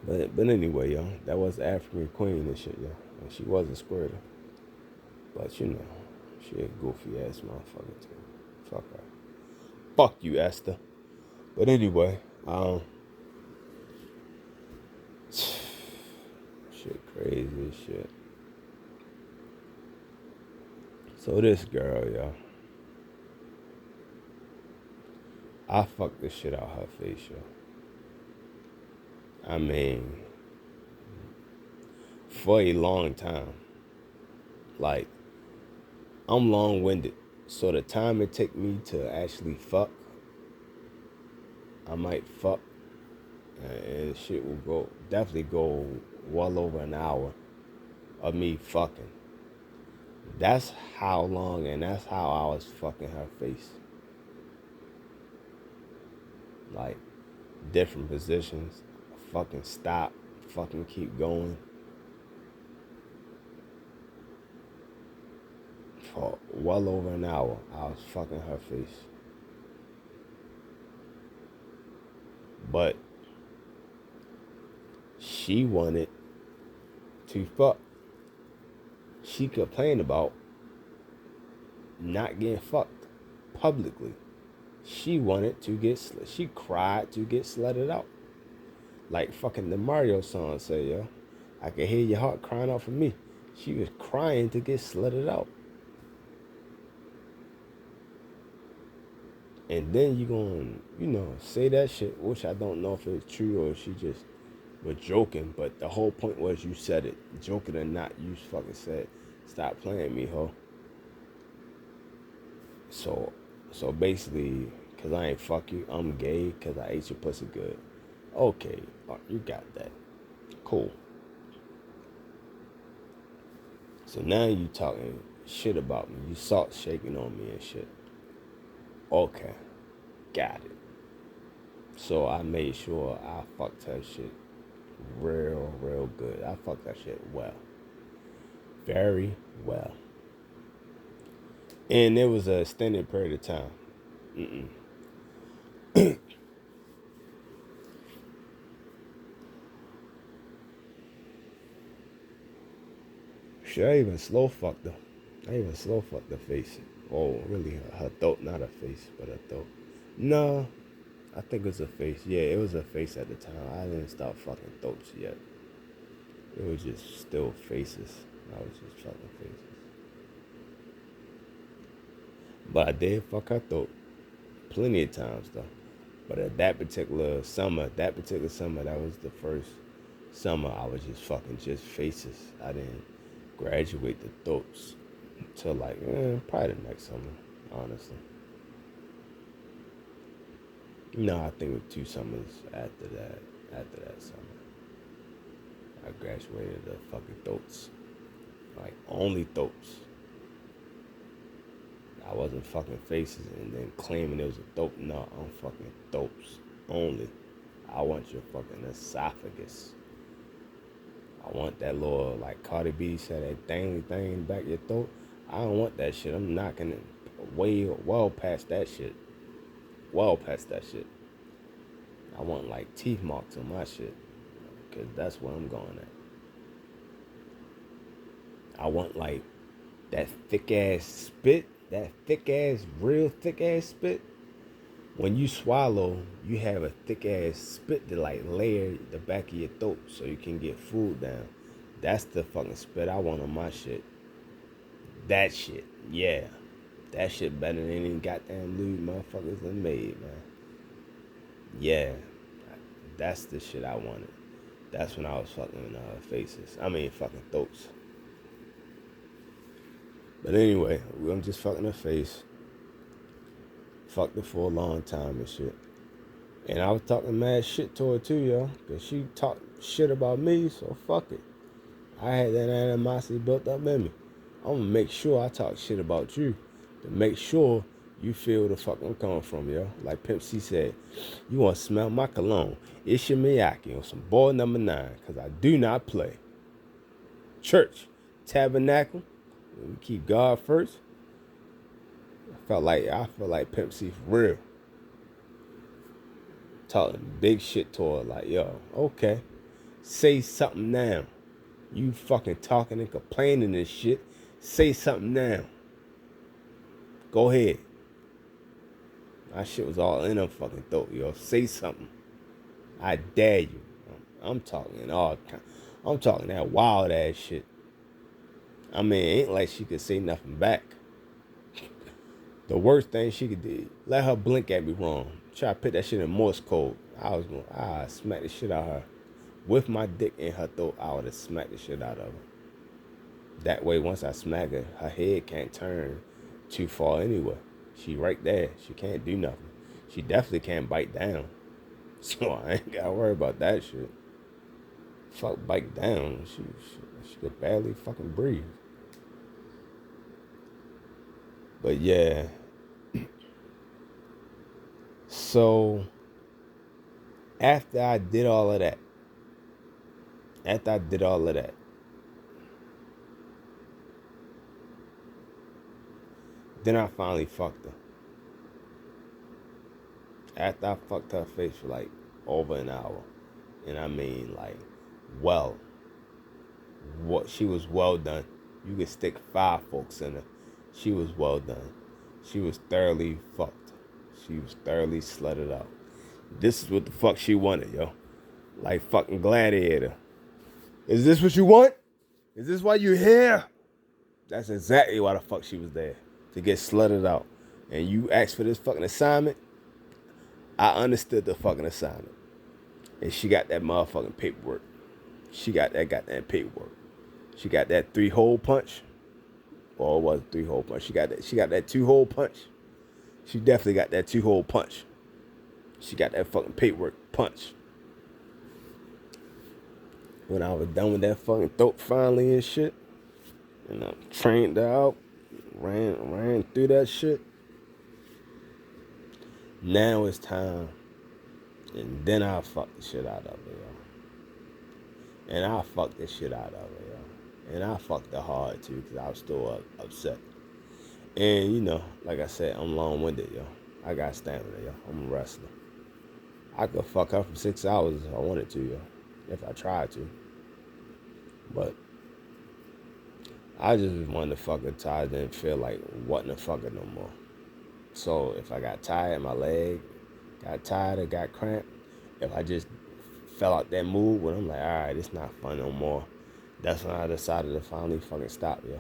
But anyway, yo, that was the African queen and shit, yo. And she was a squirter. But she a goofy ass motherfucker too. Fuck her. Fuck you, Esther. But anyway, shit crazy as shit. So this girl, yo, I fucked the shit out her face, yo. I mean, for a long time. Like, I'm long-winded. So the time it take me to actually fuck, I might fuck, and shit will definitely go well over an hour of me fucking. That's how long, and that's how I was fucking her face. Like, different positions. Fucking stop. Fucking keep going. For well over an hour, I was fucking her face. But she wanted to fuck. She complained about not getting fucked publicly. She wanted to get she cried to get slutted out. Like fucking the Mario song say, yo. I can hear your heart crying out for me. She was crying to get slutted out. And then you gonna, say that shit, which I don't know if it's true or if she just was joking, but the whole point was you said it. Joking or not, you fucking said, stop playing me, ho. So basically, cause I ain't fuck you, I'm gay cause I ate your pussy good. Okay, you got that. Cool. So now you talking shit about me. You salt shaking on me and shit. Okay, got it. So I made sure I fucked her shit real good. I fucked that shit well. Very well. And it was an extended period of time. Shit, I even slow fucked her. I even slow fucked her face. Oh, really, her throat, not her face, but her throat. No, I think it was a face. Yeah, it was a face at the time. I didn't start fucking throats yet. It was just still faces. I was just fucking faces. But I did fuck her throat plenty of times though. But at that particular summer, that was the first summer I was just fucking just faces. I didn't graduate the throats until like probably the next summer, honestly. No, I think it was 2 summers after that summer. I graduated the fucking throats. Like only throats. I wasn't fucking faces and then claiming it was a throat. No, I'm fucking throats only. I want your fucking esophagus. I want that little, like Cardi B said, that thing back your throat. I don't want that shit. I'm knocking it well past that shit. Well past that shit. I want like teeth marks on my shit. Cause that's where I'm going at. I want like that thick ass spit. That real thick ass spit. When you swallow, you have a thick ass spit to like layer the back of your throat so you can get food down. That's the fucking spit I want on my shit. That shit, yeah. That shit better than any goddamn lube motherfuckers done made, man. Yeah. That's the shit I wanted. That's when I was fucking faces. I mean fucking throats. But anyway, I'm just fucking her face. Fucked her for a long time and shit. And I was talking mad shit to her too, yo. Cause she talked shit about me, so fuck it. I had that animosity built up in me. I'm gonna make sure I talk shit about you. To make sure you feel the fuck I'm coming from, yo. Like Pimp C said, you wanna smell my cologne. It's your Miyake on some boy number 9. Cause I do not play. Church, tabernacle. We keep God first. I feel like Pimp C for real. Talking big shit to her, like, yo, okay. Say something now. You fucking talking and complaining and shit. Say something now. Go ahead. My shit was all in her fucking throat, yo. Say something. I dare you. I'm talking I'm talking that wild ass shit. I mean, it ain't like she could say nothing back. The worst thing she could do, let her blink at me wrong. Try to put that shit in Morse code. I smack the shit out of her. With my dick in her throat, I would have smacked the shit out of her. That way, once I smack her, her head can't turn too far anyway. She right there. She can't do nothing. She definitely can't bite down. So I ain't gotta worry about that shit. Fuck bike down. She could barely fucking breathe. But yeah. So after I did all of that, then I finally fucked her. After I fucked her face for like over an hour. And I mean like well. What she was well done. You could stick 5 folks in her. She was well done. She was thoroughly fucked. She was thoroughly slutted out. This is what the fuck she wanted, yo. Like fucking Gladiator. Is this what you want? Is this why you here? That's exactly why the fuck she was there. To get slutted out. And you asked for this fucking assignment? I understood the fucking assignment. And she got that motherfucking paperwork. She got that goddamn paperwork. She got that 3-hole punch. Or it was 3-hole punch. She got that 2-hole punch. She definitely got that 2-hole punch. She got that fucking paperwork punch. When I was done with that fucking throat finally and shit, and I trained her out, ran through that shit. Now it's time. And then I fucked the shit out of her, yo. And I fucked the shit out of her, yo. And I fucked her hard too, because I was still upset. And you know, like I said, I'm long-winded, yo. I got stamina, yo. I'm a wrestler. I could fuck her for 6 hours if I wanted to, yo. If I tried to. But I just wanted to fuck her till I didn't feel like wanting to fuck her no more. So if I got tired, my leg got tired or got cramped, if I just fell out that mood when I'm like, alright, it's not fun no more, that's when I decided to finally fucking stop, yo.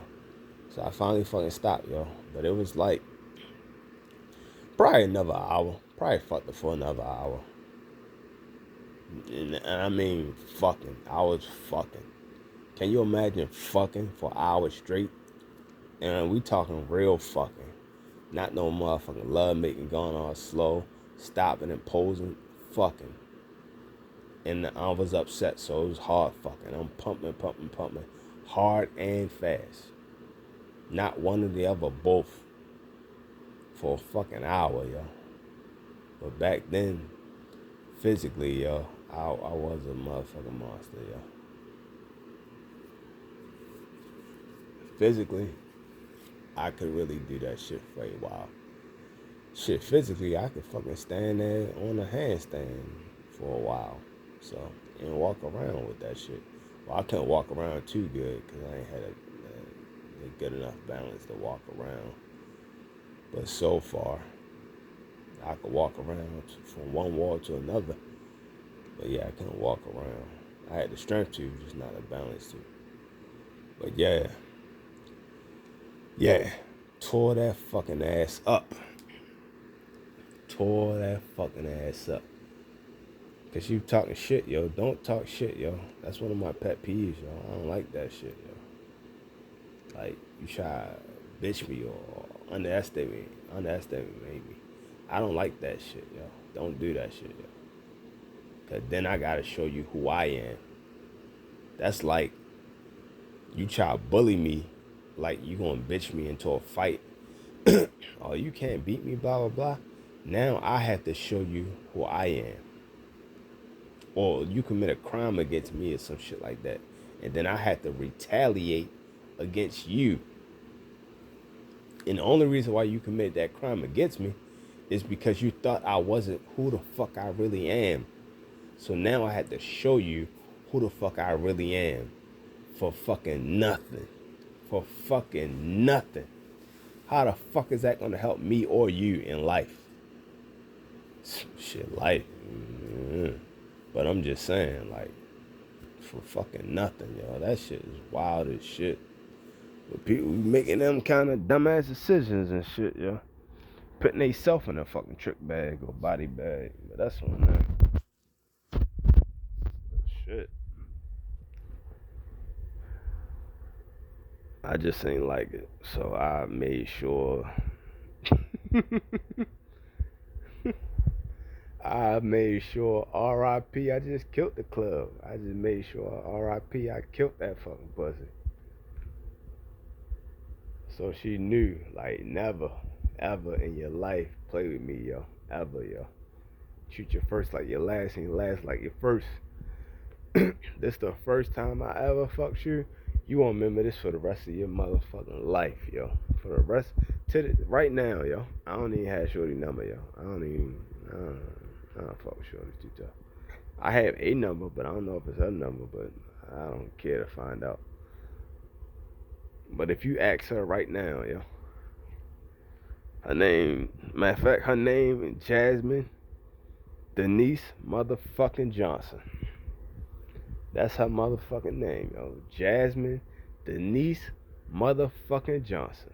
So I finally fucking stopped, yo. But it was like probably another hour. Probably fucked her for another hour. And I mean fucking. I was fucking. Can you imagine fucking for hours straight? And we talking real fucking. Not no motherfucking love making going on slow, stopping and posing, fucking. And I was upset, so it was hard fucking. I'm pumping, hard and fast. Not one or the other, both. For a fucking hour, yo. But back then, physically, yo, I was a motherfucking monster, yo. Physically, I could really do that shit for a while. Shit, physically, I could fucking stand there on a handstand for a while. So, and walk around with that shit. Well, I couldn't walk around too good because I ain't had a good enough balance to walk around. But so far, I could walk around from one wall to another. But yeah, I couldn't walk around. I had the strength to, just not the balance to. But yeah. Yeah. Tore that fucking ass up. Tore that fucking ass up. Cause you talking shit, yo. Don't talk shit, yo. That's one of my pet peeves, yo. I don't like that shit, yo. Like, you try to bitch me or underestimate me. I don't like that shit, yo. Don't do that shit, yo. Cause then I gotta show you who I am. That's like, you try to bully me, like you gonna bitch me into a fight. Oh, you can't beat me, blah, blah, blah. Now I have to show you who I am. Or you commit a crime against me or some shit like that. And then I have to retaliate against you. And the only reason why you committed that crime against me is because you thought I wasn't who the fuck I really am. So now I had to show you who the fuck I really am. For fucking nothing. For fucking nothing. How the fuck is that gonna help me or you in life? Shit, life. But I'm just saying, like, for fucking nothing, yo. That shit is wild as shit. But people making them kind of dumbass decisions and shit, yo. Putting themselves in a fucking trick bag or body bag. But that's on them. Shit. I just ain't like it. So I made sure I made sure R.I.P. I just killed the club. I just made sure R.I.P. I killed that fucking pussy. So she knew, like, never, ever in your life play with me, yo. Ever, yo. Treat your first like your last and your last like your first. This the first time I ever fucked you. You won't remember this for the rest of your motherfucking life, yo. For the rest right now, yo. I don't even have Shorty number, yo. I don't fuck with Shorty too tough. I have a number, but I don't know if it's her number, but I don't care to find out. But if you ask her right now, yo, her name, matter of fact, her name is Jasmine Denise motherfucking Johnson. That's her motherfucking name, yo. Jasmine Denise motherfucking Johnson.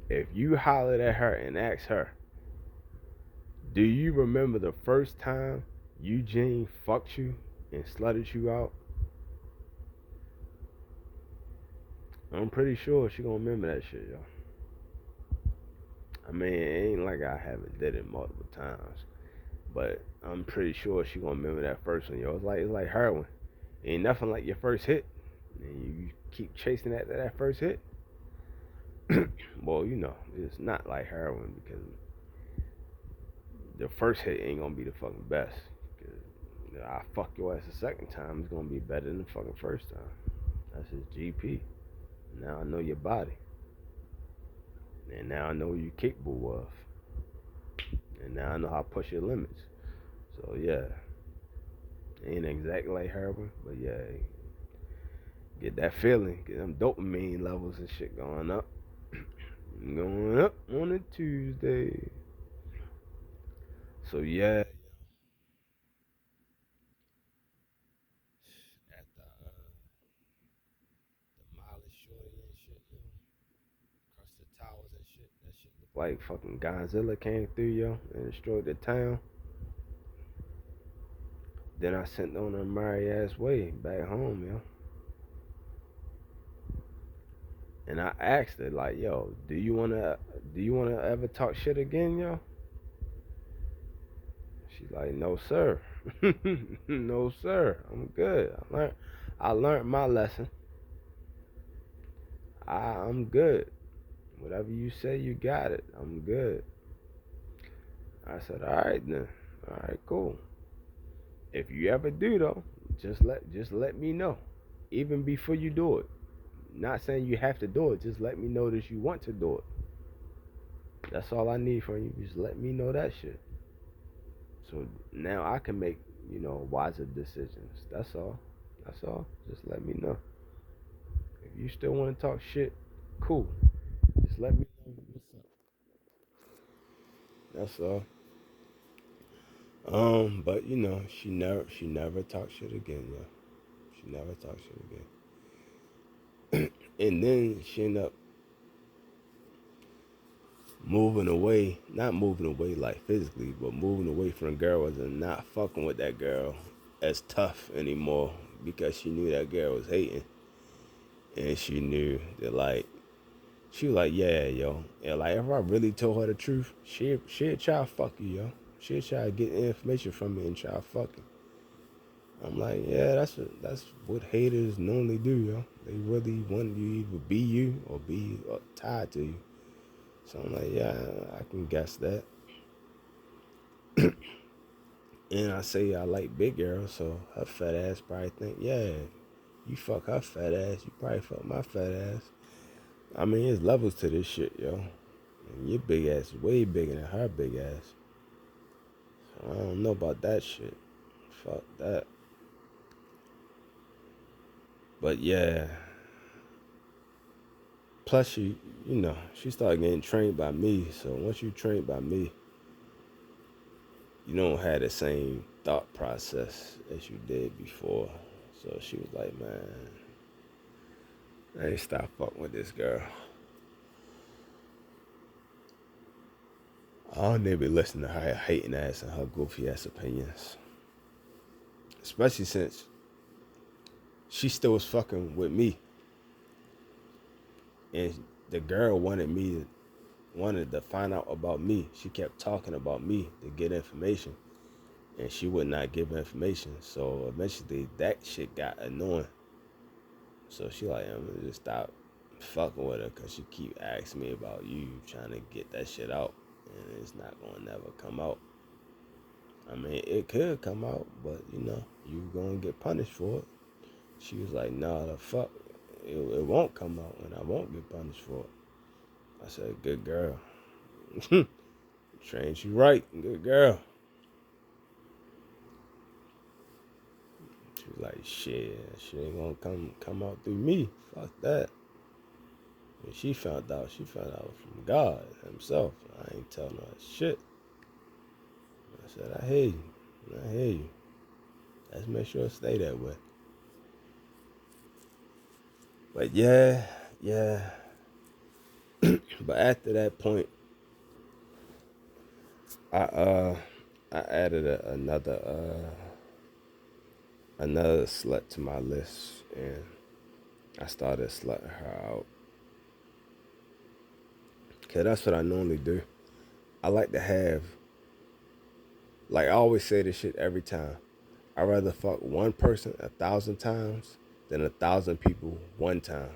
If you hollered at her and asked her, do you remember the first time Eugene fucked you and slutted you out? I'm pretty sure she gonna remember that shit, yo. I mean, it ain't like I haven't did it multiple times, but I'm pretty sure she gonna remember that first one, yo. It's like heroin. Ain't nothing like your first hit, and you keep chasing after that first hit. Well, you know, it's not like heroin because the first hit ain't gonna be the fucking best. Cause I fuck your ass the second time, it's gonna be better than the fucking first time. That's just GP. Now I know your body, and now I know what you're capable of, and now I know how to push your limits. So yeah, ain't exactly like heroin, but yeah, get that feeling, get them dopamine levels and shit going up. Going up on a Tuesday. So yeah, at the Miley Shorty and shit, yo, across the towers and shit. That shit looked like fucking Godzilla came through, yo, and destroyed the town. Then I sent on her merry ass way back home, yo. And I asked her, like, yo, do you wanna ever talk shit again, yo? She's like, no sir. No sir. I'm good. I learned my lesson. I'm good. Whatever you say, you got it. I'm good. I said, all right then. All right, cool. If you ever do though, just let me know. Even before you do it. Not saying you have to do it. Just let me know that you want to do it. That's all I need from you. Just let me know that shit. So now I can make, wiser decisions. That's all. That's all. Just let me know. If you still want to talk shit, cool. Just let me know what's up. That's all. But she never talked shit again, yo. She never talked shit again. And then she ended up moving away, not moving away like physically, but moving away from the girl and not fucking with that girl as tough anymore because she knew that girl was hating. And she knew that like she was like, yeah, yo. And like if I really told her the truth, she'd try to fuck you, yo. She'd try to get information from me and try to fuck you. I'm like, yeah, that's what haters normally do, yo. They really want you to either be you or be tied to you. So I'm like, yeah, I can guess that. And I say I like big girls, so her fat ass probably think, yeah, you fuck her fat ass, you probably fuck my fat ass. I mean, there's levels to this shit, yo. And your big ass is way bigger than her big ass. So I don't know about that shit. Fuck that. But yeah. Plus, she started getting trained by me. So once you trained by me, you don't have the same thought process as you did before. So she was like, man, I ain't stop fucking with this girl. I don't need to be listening to her hating ass and her goofy ass opinions. Especially since she still was fucking with me. And the girl wanted me wanted to find out about me. She kept talking about me to get information, and she would not give information. So eventually, that shit got annoying. So she like, I'm gonna just stop fucking with her because she keep asking me about you trying to get that shit out, and it's not gonna never come out. I mean, it could come out, but you gonna get punished for it. She was like, nah, the fuck, it won't come out, and I won't get punished for it. I said, good girl. Trained you right, good girl. She was like, shit, she ain't gonna come out through me. Fuck that. When she found out from God himself. I ain't telling her shit. I said, I hear you. I hear you. Let's make sure it stay that way. But yeah. But after that point, I added another slut to my list, and I started slutting her out. Cause that's what I normally do. I like to have, like I always say this shit every time. I'd rather fuck one person 1,000 times than 1,000 people one time.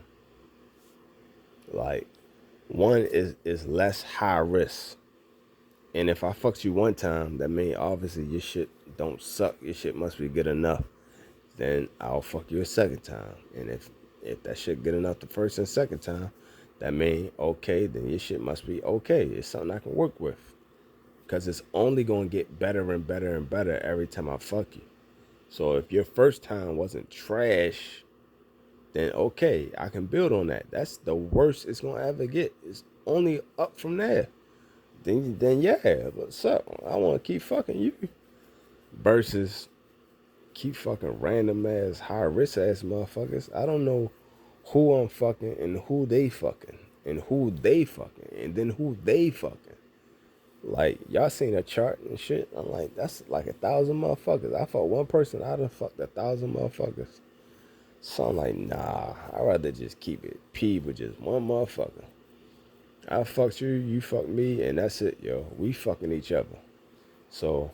Like one is less high risk. And if I fucked you one time, that means obviously your shit don't suck. Your shit must be good enough. Then I'll fuck you a second time. And if that shit good enough the first and second time, that means okay, then your shit must be okay. It's something I can work with. Because it's only going to get better and better and better every time I fuck you. So if your first time wasn't trash, then okay, I can build on that. That's the worst it's going to ever get. It's only up from there. Then yeah, what's up? I want to keep fucking you. Versus keep fucking random ass, high risk ass motherfuckers. I don't know who I'm fucking and who they fucking and who they fucking and then who they fucking. Like, y'all seen a chart and shit. I'm like, that's like 1,000 motherfuckers. I fuck one person, I done fucked 1,000 motherfuckers. So I'm like, nah, I'd rather just keep it P with just one motherfucker. I fucked you, you fucked me, and that's it, yo. We fucking each other. So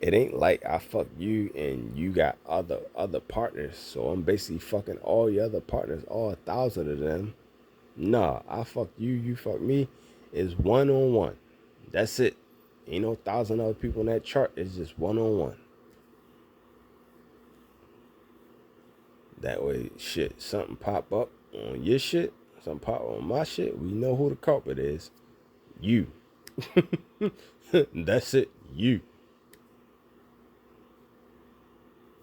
it ain't like I fuck you and you got other partners. So I'm basically fucking all your other partners, all 1,000 of them. Nah, I fuck you, you fuck me. It's 1-on-1. That's it. Ain't no 1,000 other people in that chart. It's just 1-on-1. That way, shit, something pop up on your shit, something pop up on my shit. We know who the culprit is. You. That's it. You.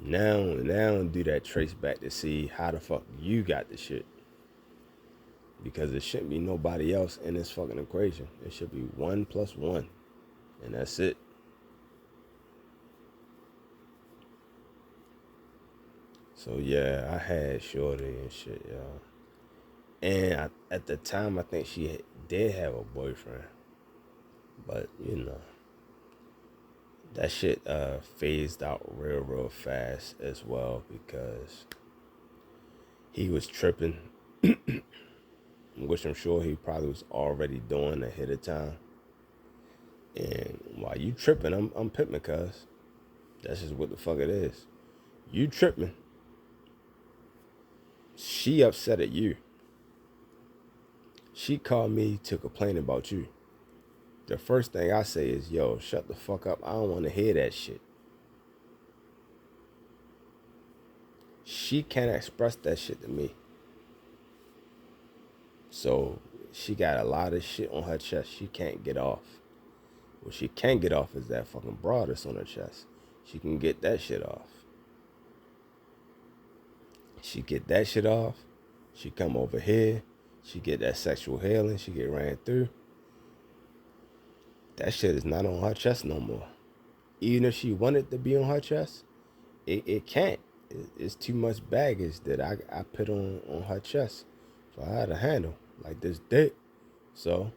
Now do that trace back to see how the fuck you got the shit. Because it shouldn't be nobody else in this fucking equation. It should be 1 + 1. And that's it. So yeah, I had Shorty and shit, y'all. And at the time, I think she did have a boyfriend. But, that shit phased out real fast as well because he was tripping, which I'm sure he probably was already doing ahead of time. And while you tripping, I'm pimping, cuz. That's just what the fuck it is. You tripping. She upset at you. She called me to complain about you. The first thing I say is, yo, shut the fuck up. I don't want to hear that shit. She can't express that shit to me. So she got a lot of shit on her chest she can't get off. What she can't get off is that fucking broad that's on her chest. She can get that shit off. She get that shit off. She come over here. She get that sexual healing. She get ran through. That shit is not on her chest no more. Even if she wanted to be on her chest, it can't. It's too much baggage that I put on her chest for her to handle. Like this dick. So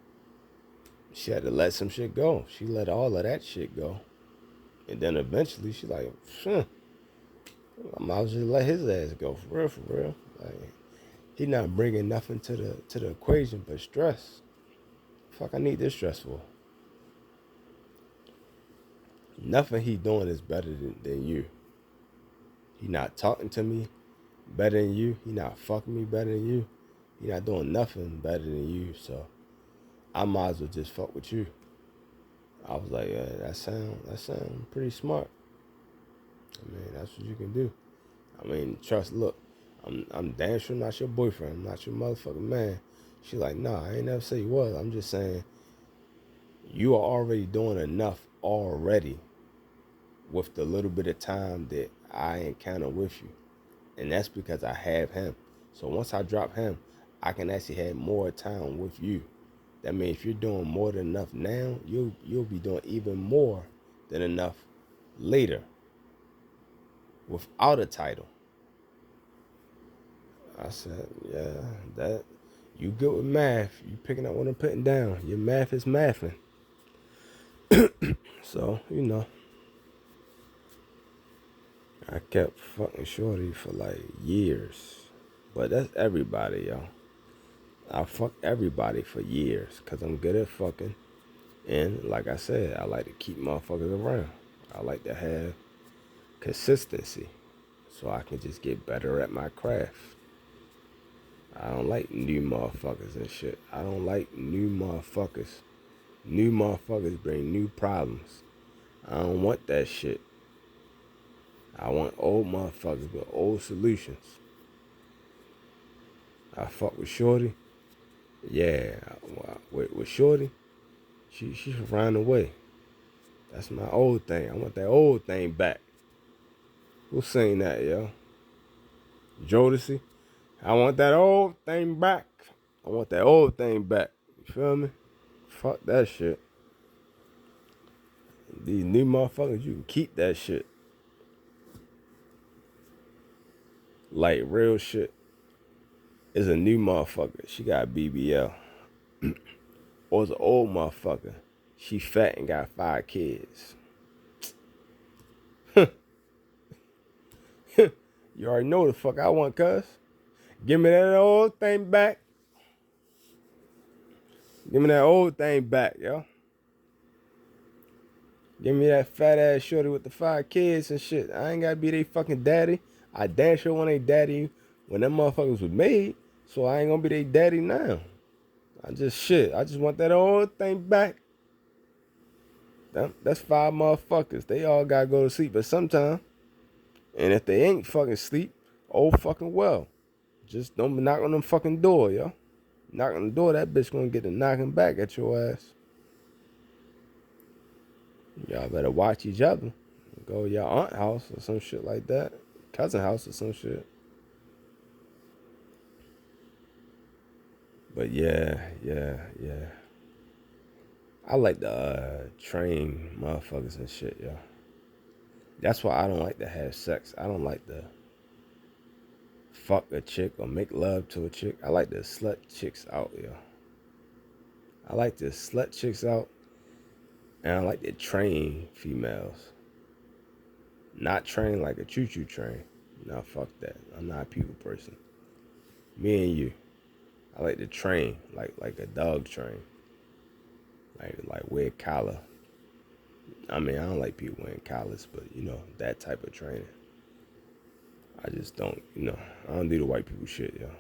she had to let some shit go. She let all of that shit go. And then eventually she like, I might as well just let his ass go, for real. Like, he not bringing nothing to the equation but stress. Fuck, I need this dress for. Nothing he doing is better than you. He not talking to me better than you. He not fucking me better than you. He not doing nothing better than you. So I might as well just fuck with you. I was like, yeah, that sound pretty smart. I mean, that's what you can do. I mean, look, I'm damn sure not your boyfriend. I'm not your motherfucking man. She like, nah, I ain't never say you was. I'm just saying you are already doing enough already with the little bit of time that I encounter with you. And that's because I have him. So once I drop him, I can actually have more time with you. That means if you're doing more than enough now, you'll be doing even more than enough later without a title. I said, yeah, that you good with math. You picking up what I'm putting down. Your math is mathing. So, I kept fucking shorty for like years. But that's everybody, yo. I fuck everybody for years because I'm good at fucking. And like I said, I like to keep motherfuckers around. I like to have consistency so I can just get better at my craft. I don't like new motherfuckers and shit. I don't like new motherfuckers. New motherfuckers bring new problems. I don't want that shit. I want old motherfuckers with old solutions. I fuck with Shorty. Yeah, with Shorty, she should run away. That's my old thing. I want that old thing back. Who sing that, yo? Jodeci. I want that old thing back. I want that old thing back. You feel me? Fuck that shit. These new motherfuckers, you can keep that shit. Like real shit. Is a new motherfucker. She got BBL. Or it's an old motherfucker. She fat and got 5 kids. You already know the fuck I want, cuz. Give me that old thing back. Give me that old thing back, yo. Give me that fat ass shorty with the 5 kids and shit. I ain't gotta be they fucking daddy. I damn sure want they daddy when them motherfuckers was made. So I ain't gonna be they daddy now. I just want that old thing back. That's 5 motherfuckers. They all gotta go to sleep at some time. And if they ain't fucking sleep, oh fucking well. Just don't knock on them fucking door, yo. Knock on the door, that bitch gonna get to knocking back at your ass. Y'all better watch each other. Go to your aunt house or some shit like that. Cousin house or some shit. But yeah. I like to train motherfuckers and shit, yo. That's why I don't like to have sex. I don't like to fuck a chick or make love to a chick. I like to slut chicks out, yo. I like to slut chicks out, and I like to train females. Not train like a choo-choo train. Nah, fuck that. I'm not a people person. Me and you. I like to train like a dog train. Like wear collar. I mean, I don't like people wearing collars, but that type of training. I just don't, I don't do the white people shit, yo.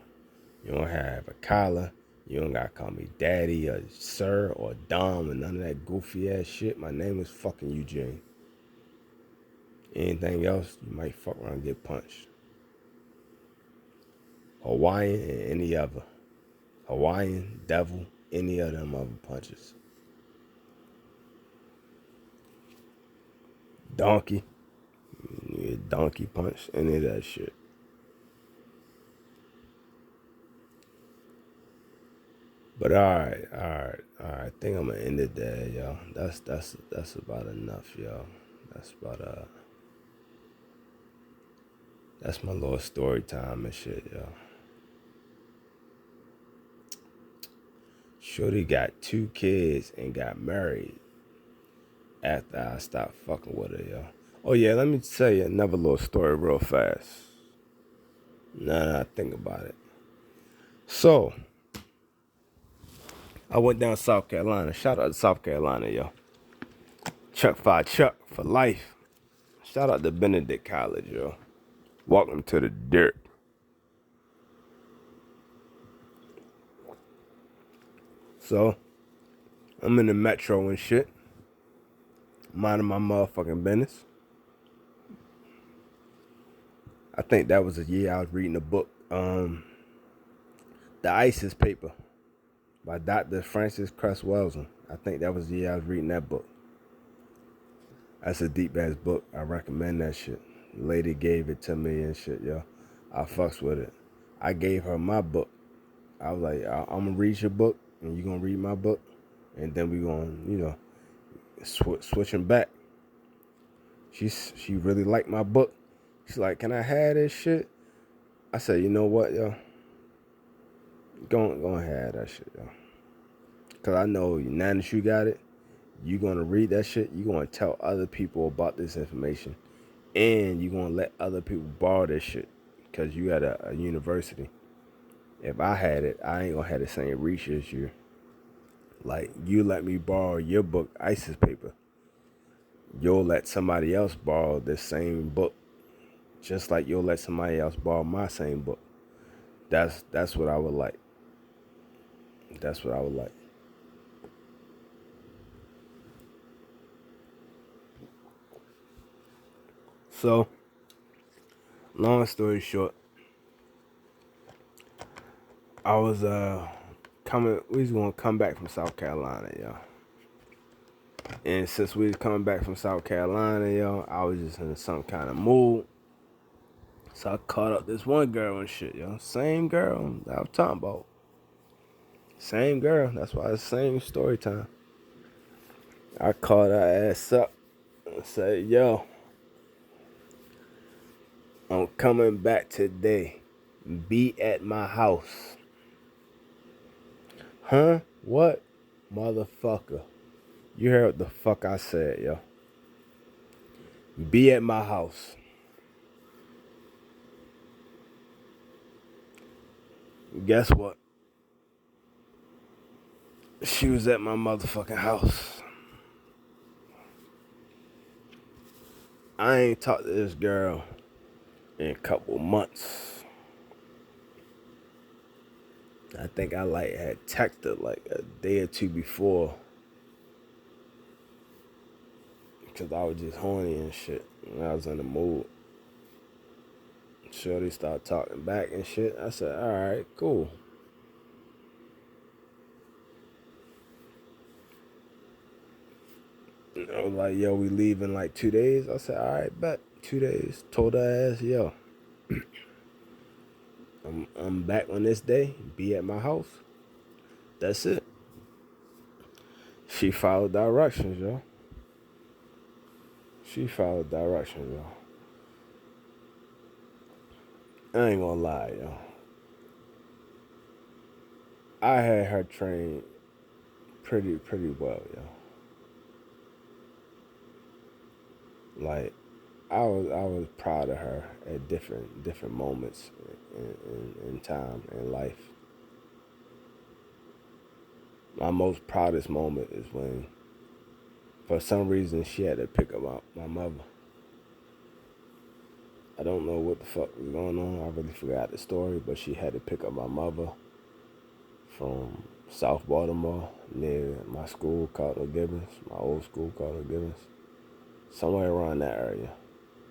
You don't have a collar. You don't gotta call me daddy or sir or dom and none of that goofy ass shit. My name is fucking Eugene. Anything else, you might fuck around and get punched. Hawaiian and any other. Hawaiian, devil, any of them other punches. Donkey. Donkey punch, any of that shit. But all right. I think I'm gonna end it there, yo. That's about enough, yo. That's my little story time and shit, yo. Shorty got 2 kids and got married after I stopped fucking with her, yo. Oh yeah, let me tell you another little story real fast. Now that I think about it. So, I went down to South Carolina. Shout out to South Carolina, yo. Chuck Chuck for life. Shout out to Benedict College, yo. Welcome to the dirt. So, I'm in the metro and shit. Minding my motherfucking business. I think that was the year I was reading a book. The ISIS Paper by Dr. Francis Cress Welsing. I think that was the year I was reading that book. That's a deep ass book. I recommend that shit. The lady gave it to me and shit, yo. I fucks with it. I gave her my book. I was like, I'm gonna read your book and you gonna read my book. And then we gonna, switching back. She really liked my book. She's like, can I have this shit? I said, you know what, yo? Go ahead, that shit, yo. Cause I know now that you got it, you gonna read that shit. You gonna tell other people about this information, and you gonna let other people borrow this shit. Cause you at a university. If I had it, I ain't gonna have the same reach as you. Like you let me borrow your book, ISIS Paper. You'll let somebody else borrow this same book, just like you'll let somebody else borrow my same book. That's what I would like. That's what I would like. So, long story short, I was we was gonna come back from South Carolina, y'all. And since we was coming back from South Carolina, yo, I was just in some kind of mood. So I caught up this one girl and shit, yo. Same girl that I was talking about. Same girl. That's why it's same story time. I called her ass up and said, yo, I'm coming back today. Be at my house. Huh? What? Motherfucker. You heard what the fuck I said, yo. Be at my house. Guess what? She was at my motherfucking house. I ain't talked to this girl in a couple months. I think I had texted her like a day or two before. Because I was just horny and shit. And I was in the mood. Shorty started talking back and shit. I said, alright, cool. I was like, yo, we leave in like 2 days. I said, alright, bet. 2 days. Told her ass, yo. I'm back on this day. Be at my house. That's it. She followed directions, yo. She followed directions, yo. I ain't gonna lie, yo. I had her trained pretty well, yo. Like, I was proud of her at different moments in time in life. My most proudest moment is when, for some reason, she had to pick up my mother. I don't know what the fuck was going on. I really forgot the story, but she had to pick up my mother from South Baltimore near my school, Cardinal Gibbons, my old school, Cardinal Gibbons, somewhere around that area,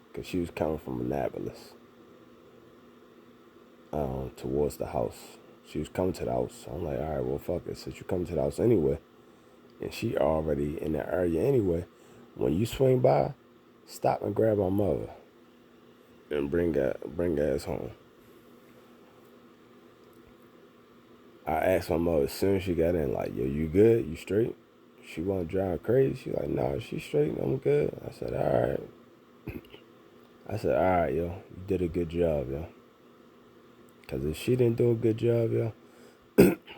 because she was coming from Annapolis towards the house. She was coming to the house. I'm like, all right, well, fuck it. Since you coming to the house anyway, and she already in the area anyway, when you swing by, stop and grab my mother and bring ass home. I asked my mother as soon as she got in, like, yo, you good? You straight? She wasn't driving crazy. She like, nah, she straight. I'm good. I said, all right. I said, all right, yo, you did a good job, yo. Because if she didn't do a good job, yo,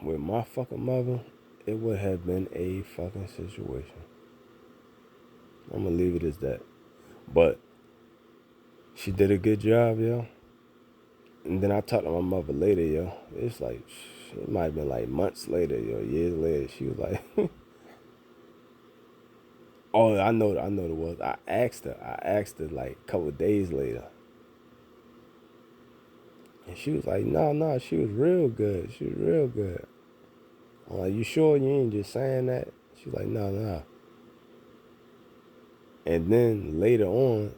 with my fucking mother, it would have been a fucking situation. I'm going to leave it as that. But she did a good job, yo. And then I talked to my mother later, yo. It's like, it might have been like months later, years later. She was like, oh, I know what it was. I asked her like a couple of days later. And she was like, no, she was real good. She was real good. I'm like, you sure you ain't just saying that? She's like, no. And then later on,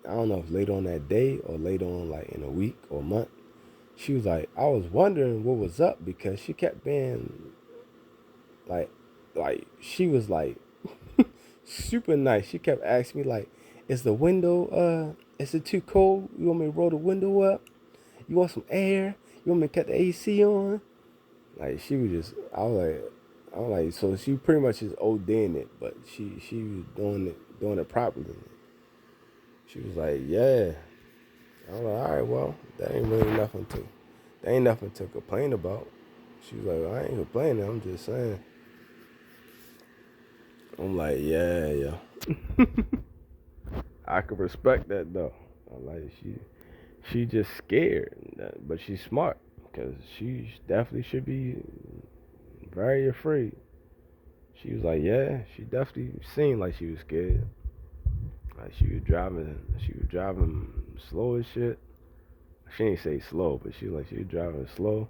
I don't know if later on that day or later on like in a week or month, she was like, I was wondering what was up because she kept being like she was like super nice. She kept asking me like, is is it too cold? You want me to roll the window up? You want some air? You want me to cut the AC on? Like she was just, I was like, so she pretty much is ODing it, but she was doing it properly. She was like, yeah. I was like, all right, well, that ain't nothing to complain about. She was like, I ain't complaining. I'm just saying. I'm like, yeah. I could respect that though. I'm like, she just scared, but she's smart because she definitely should be very afraid. She was like, yeah, she definitely seemed like she was scared. Like she was driving slow as shit. She ain't say slow, but she was driving slow.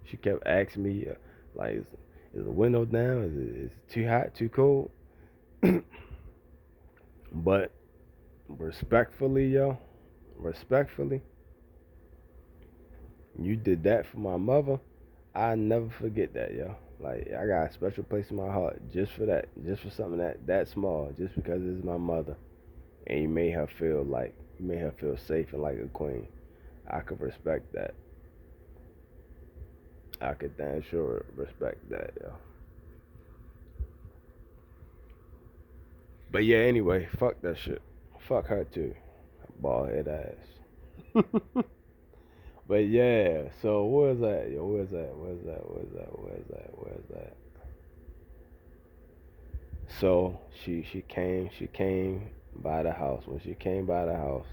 She kept asking me, like, is the window down? Is it too hot, too cold? But respectfully, respectfully, you did that for my mother. I never forget that, yo. Like, I got a special place in my heart just for that, just for something that small, just because it's my mother, and you made her feel safe and like a queen. I could respect that. I could damn sure respect that, yo. But yeah, anyway, fuck that shit. Fuck her too. Bald head ass. But yeah, so where's that? Yo, where's that? So she came by the house. When she came by the house,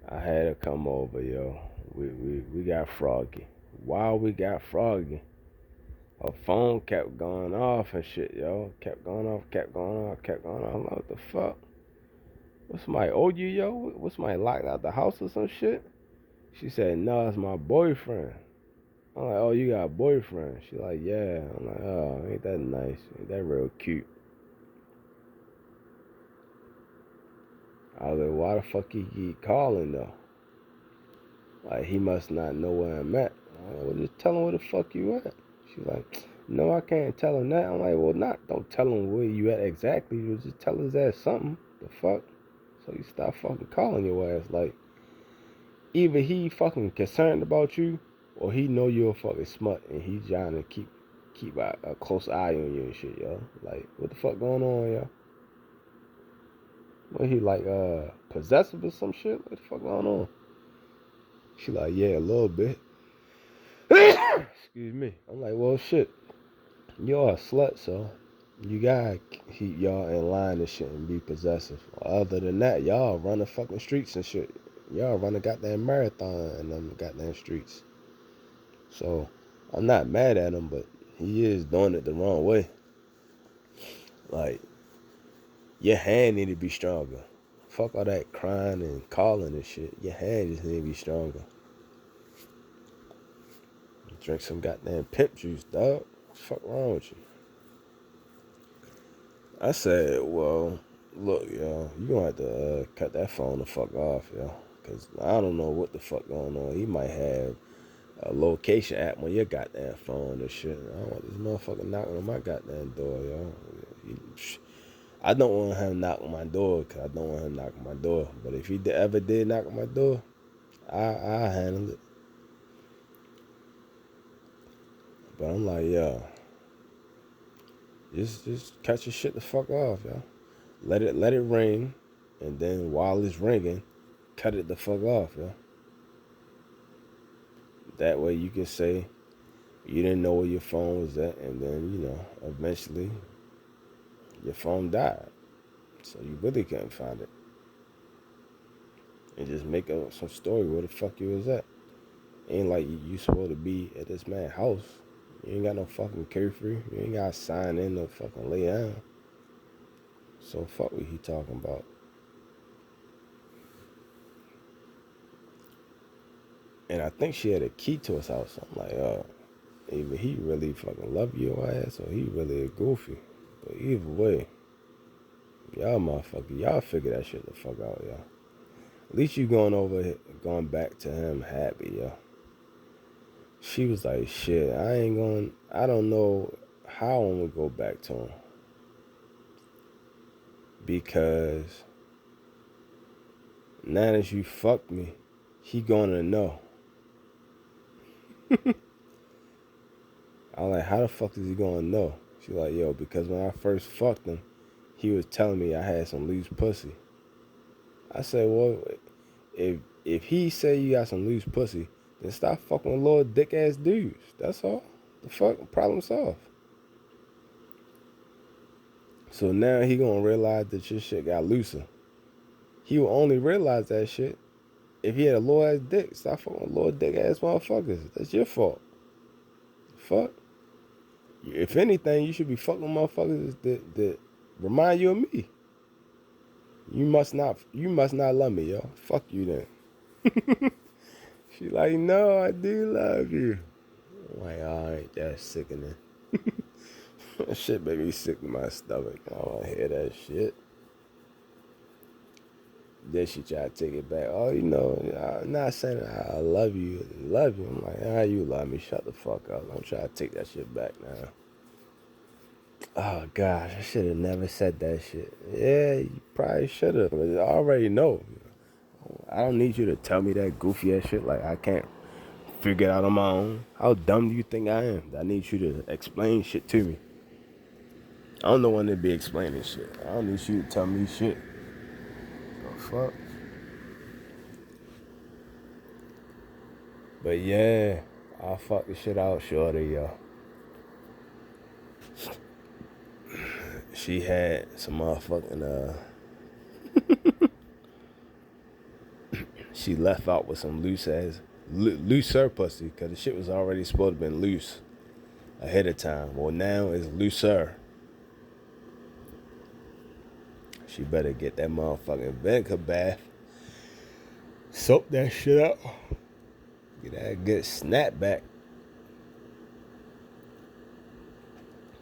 I had her come over, yo. We got froggy. While we got froggy, her phone kept going off and shit, yo. Kept going off, kept going off, kept going off. I'm like, what the fuck? What somebody owed you, yo? What somebody locked out the house or some shit? She said, no, it's my boyfriend. I'm like, oh, you got a boyfriend? She's like, yeah. I'm like, oh, ain't that nice? Ain't that real cute? I was like, why the fuck he keep calling though? Like, he must not know where I'm at. I'm like, well, just tell him where the fuck you at. She's like, no, I can't tell him that. I'm like, well, don't tell him where you at exactly. You just tell his ass something. The fuck? So you stop fucking calling your ass. Like, either he fucking concerned about you, or he know you're a fucking smut, and he's trying to keep a close eye on you and shit, yo. Like, what the fuck going on, yo? What, he like possessive or some shit? What the fuck going on? She like, yeah, a little bit. Excuse me. I'm like, well, shit. You're a slut, so you gotta keep y'all in line and shit and be possessive. Other than that, y'all run the fucking streets and shit. Y'all run a goddamn marathon in them goddamn streets. So I'm not mad at him, but he is doing it the wrong way. Like, your hand need to be stronger. Fuck all that crying and calling and shit. Your hand just need to be stronger. Drink some goddamn pimp juice, dog. What the fuck wrong with you? I said, well, look, yo, you gonna have to cut that phone the fuck off, yo. Cause I don't know what the fuck going on. He might have a location app on your goddamn phone and shit. I don't want this motherfucker knocking on my goddamn door, yo. I don't want him knock on my door, cause I don't want him knock on my door. But if he ever did knock on my door, I handle it. But I'm like, yo, just cut your shit the fuck off, yo. Let it ring, and then while it's ringing, cut it the fuck off, yo. That way you can say you didn't know where your phone was at, and then eventually your phone died, so you really couldn't find it, and just make up some story where the fuck you was at. Ain't like you supposed to be at this man's house. You ain't got no fucking curfew. You ain't got to sign in no fucking lay down. So fuck what he talking about. And I think she had a key to his house. I'm like, either he really fucking love your ass or he really a goofy. But either way, y'all motherfucker, y'all figure that shit the fuck out, y'all. At least you going back to him happy, yo. She was like, shit, I don't know how I'm gonna go back to him. Because now that you fucked me, he gonna know. I'm like, how the fuck is he gonna know? She like, yo, because when I first fucked him, he was telling me I had some loose pussy. I said, well, if he say you got some loose pussy, then stop fucking with little dick ass dudes. That's all. The fuck, problem solved. So now he gonna realize that your shit got looser. He will only realize that shit if he had a little ass dick. Stop fucking with little dick ass motherfuckers. That's your fault. Fuck. If anything, you should be fucking motherfuckers that remind you of me. You must not love me, yo. Fuck you then. She like, no, I do love you. I'm like, alright, that's sickening. That shit made me sick to my stomach. I don't wanna hear that shit. Then she tried to take it back. Oh, I'm not saying I love you. Love you. I'm like, you love me. Shut the fuck up. Don't try to take that shit back now. Oh, gosh. I should have never said that shit. Yeah, you probably should have. I already know. I don't need you to tell me that goofy ass shit. Like, I can't figure it out on my own. How dumb do you think I am? I need you to explain shit to me. I'm the one that be explaining shit. I don't need you to tell me shit. The fuck? But yeah, I'll fuck the shit out, shorty, yo. She had some motherfucking, she left out with some looser pussy, because the shit was already supposed to have been loose ahead of time. Well, now it's looser. She better get that motherfucking vinegar bath. Soak that shit up. Get that good snapback.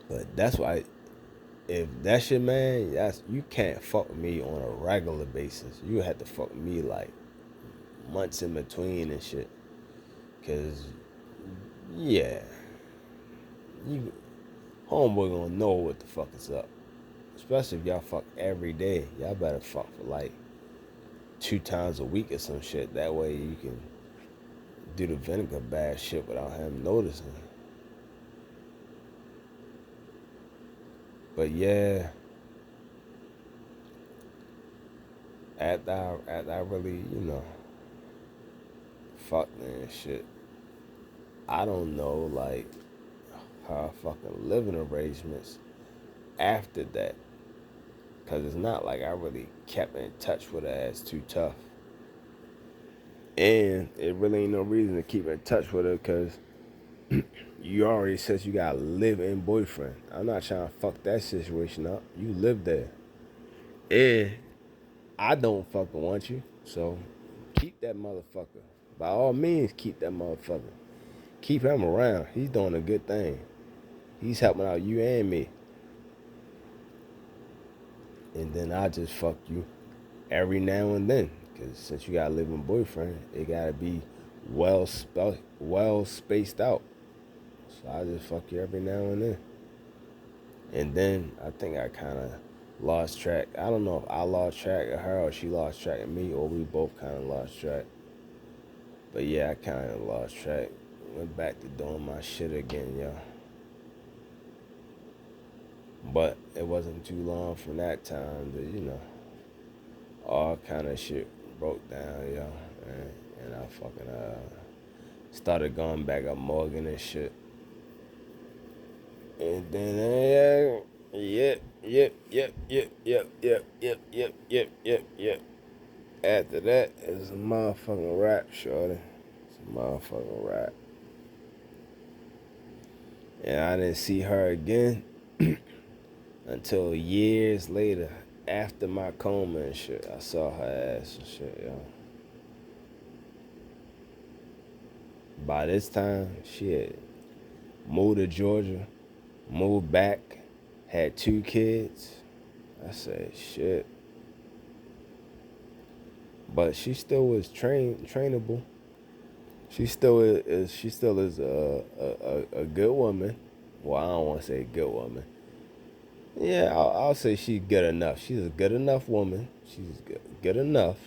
But that's why, if that's your man, you can't fuck with me on a regular basis. You have to fuck with me like months in between and shit. Cause yeah, you homeboy gonna know what the fuck is up. Especially if y'all fuck every day. Y'all better fuck for like 2 times a week or some shit. That way you can do the vinegar bath shit without him noticing. But yeah, after I really, fucked and shit, I don't know like her fucking living arrangements after that. Cause it's not like I really kept in touch with her ass too tough. And it really ain't no reason to keep in touch with her cause you already said you got a live-in boyfriend. I'm not trying to fuck that situation up. You live there. And I don't fucking want you. So keep that motherfucker. By all means, keep that motherfucker. Keep him around. He's doing a good thing. He's helping out you and me. And then I just fuck you every now and then. Because since you got a living boyfriend, it got to be well spaced out. So I just fuck you every now and then. And then I think I kind of lost track. I don't know if I lost track of her or she lost track of me or we both kind of lost track. But yeah, I kind of lost track. Went back to doing my shit again, yo. But it wasn't too long from that time that, all kind of shit broke down, yo. And I fucking started going back up Morgan and shit. And then, yep. After that, it's a motherfucking rap, shorty. It's Motherfucking rap. And I didn't see her again until years later, after my coma and shit. I saw her ass and shit, yo. By this time, she had moved to Georgia, moved back, had 2 kids. I said, shit. But she still was trainable. She still is a good woman. Well, I don't want to say good woman. Yeah, I'll say she's good enough. She's a good enough woman. She's good enough.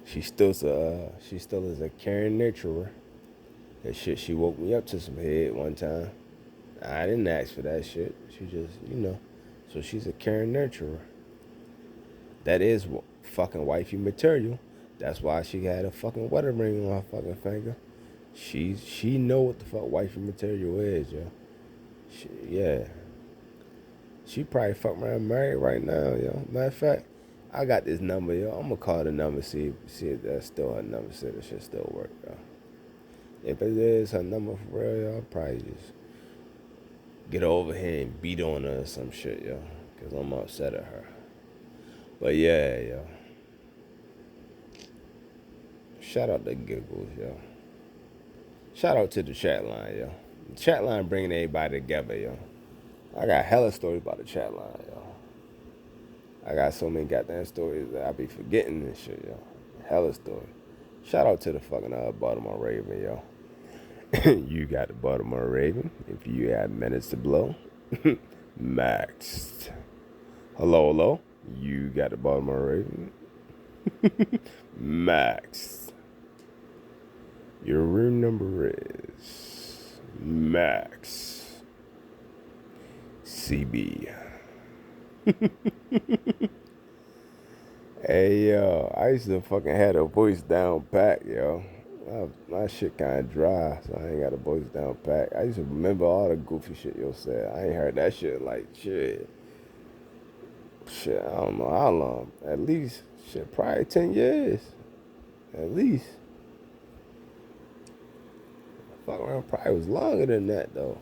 She still is a caring nurturer. That shit, she woke me up to some head one time. I didn't ask for that shit. She just. So she's a caring nurturer. That is fucking wifey material. That's why she had a fucking wedding ring on her fucking finger. She know what the fuck wifey material is, yo. Yeah. She probably fuck around married right now, yo. Matter of fact, I got this number, yo. I'm gonna call the number, see if that's still her number, see if it should still work, yo. If it is her number for real, yo, I'll probably just get over here and beat on her or some shit, yo. Cause I'm upset at her. But yeah, yo. Shout out to Giggles, yo. Shout out to the chat line, yo. The chat line bringing everybody together, yo. I got hella stories about the chat line, yo. I got so many goddamn stories that I be forgetting and shit, yo. Hella story. Shout out to the fucking Baltimore Raven, yo. You got the Baltimore Raven. If you have minutes to blow, maxed. Hello, hello. You got the Baltimore Raven. Maxed. Your room number is Max CB. Hey, yo, I used to fucking have a voice down pat, yo. My shit kind of dry, so I ain't got a voice down pat. I used to remember all the goofy shit yo said. I ain't heard that shit like shit. Shit, I don't know how long. At least, shit, probably 10 years. At least. Fuck around, probably was longer than that, though.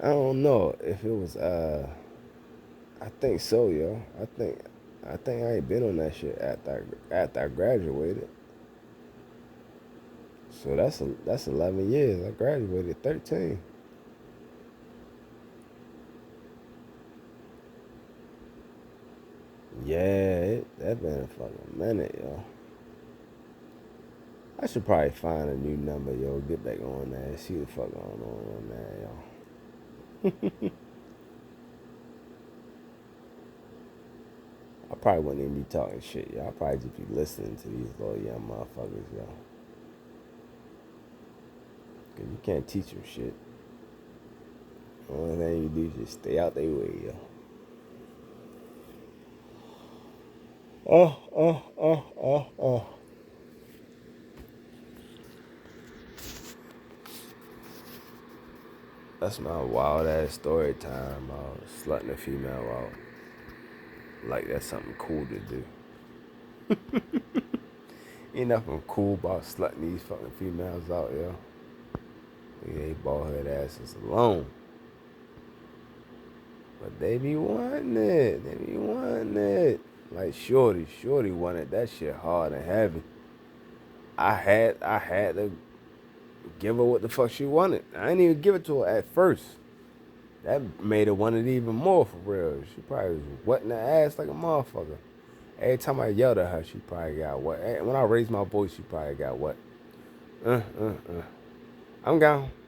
I don't know if it was, I think so, yo. I think I ain't been on that shit after I graduated. So that's 11 years. I graduated 13. Yeah, that been a fucking minute, yo. I should probably find a new number, yo. Get back on there. See what the fuck going on there, yo. I probably wouldn't even be talking shit, yo. I probably just be listening to these little young motherfuckers, yo. Cause you can't teach them shit. The only thing you do is just stay out their way, yo. Oh. That's my wild ass story time. Slutting a female out. Like that's something cool to do. Ain't nothing cool about slutting these fucking females out, yo. Leave they bald head asses alone. But they be wanting it. They be wanting it. Like Shorty wanted that shit hard and heavy. I had to give her what the fuck she wanted. I didn't even give it to her at first. That made her want it even more for real. She probably was wetting her ass like a motherfucker. Every time I yelled at her, she probably got wet. When I raised my voice, she probably got wet. I'm gone.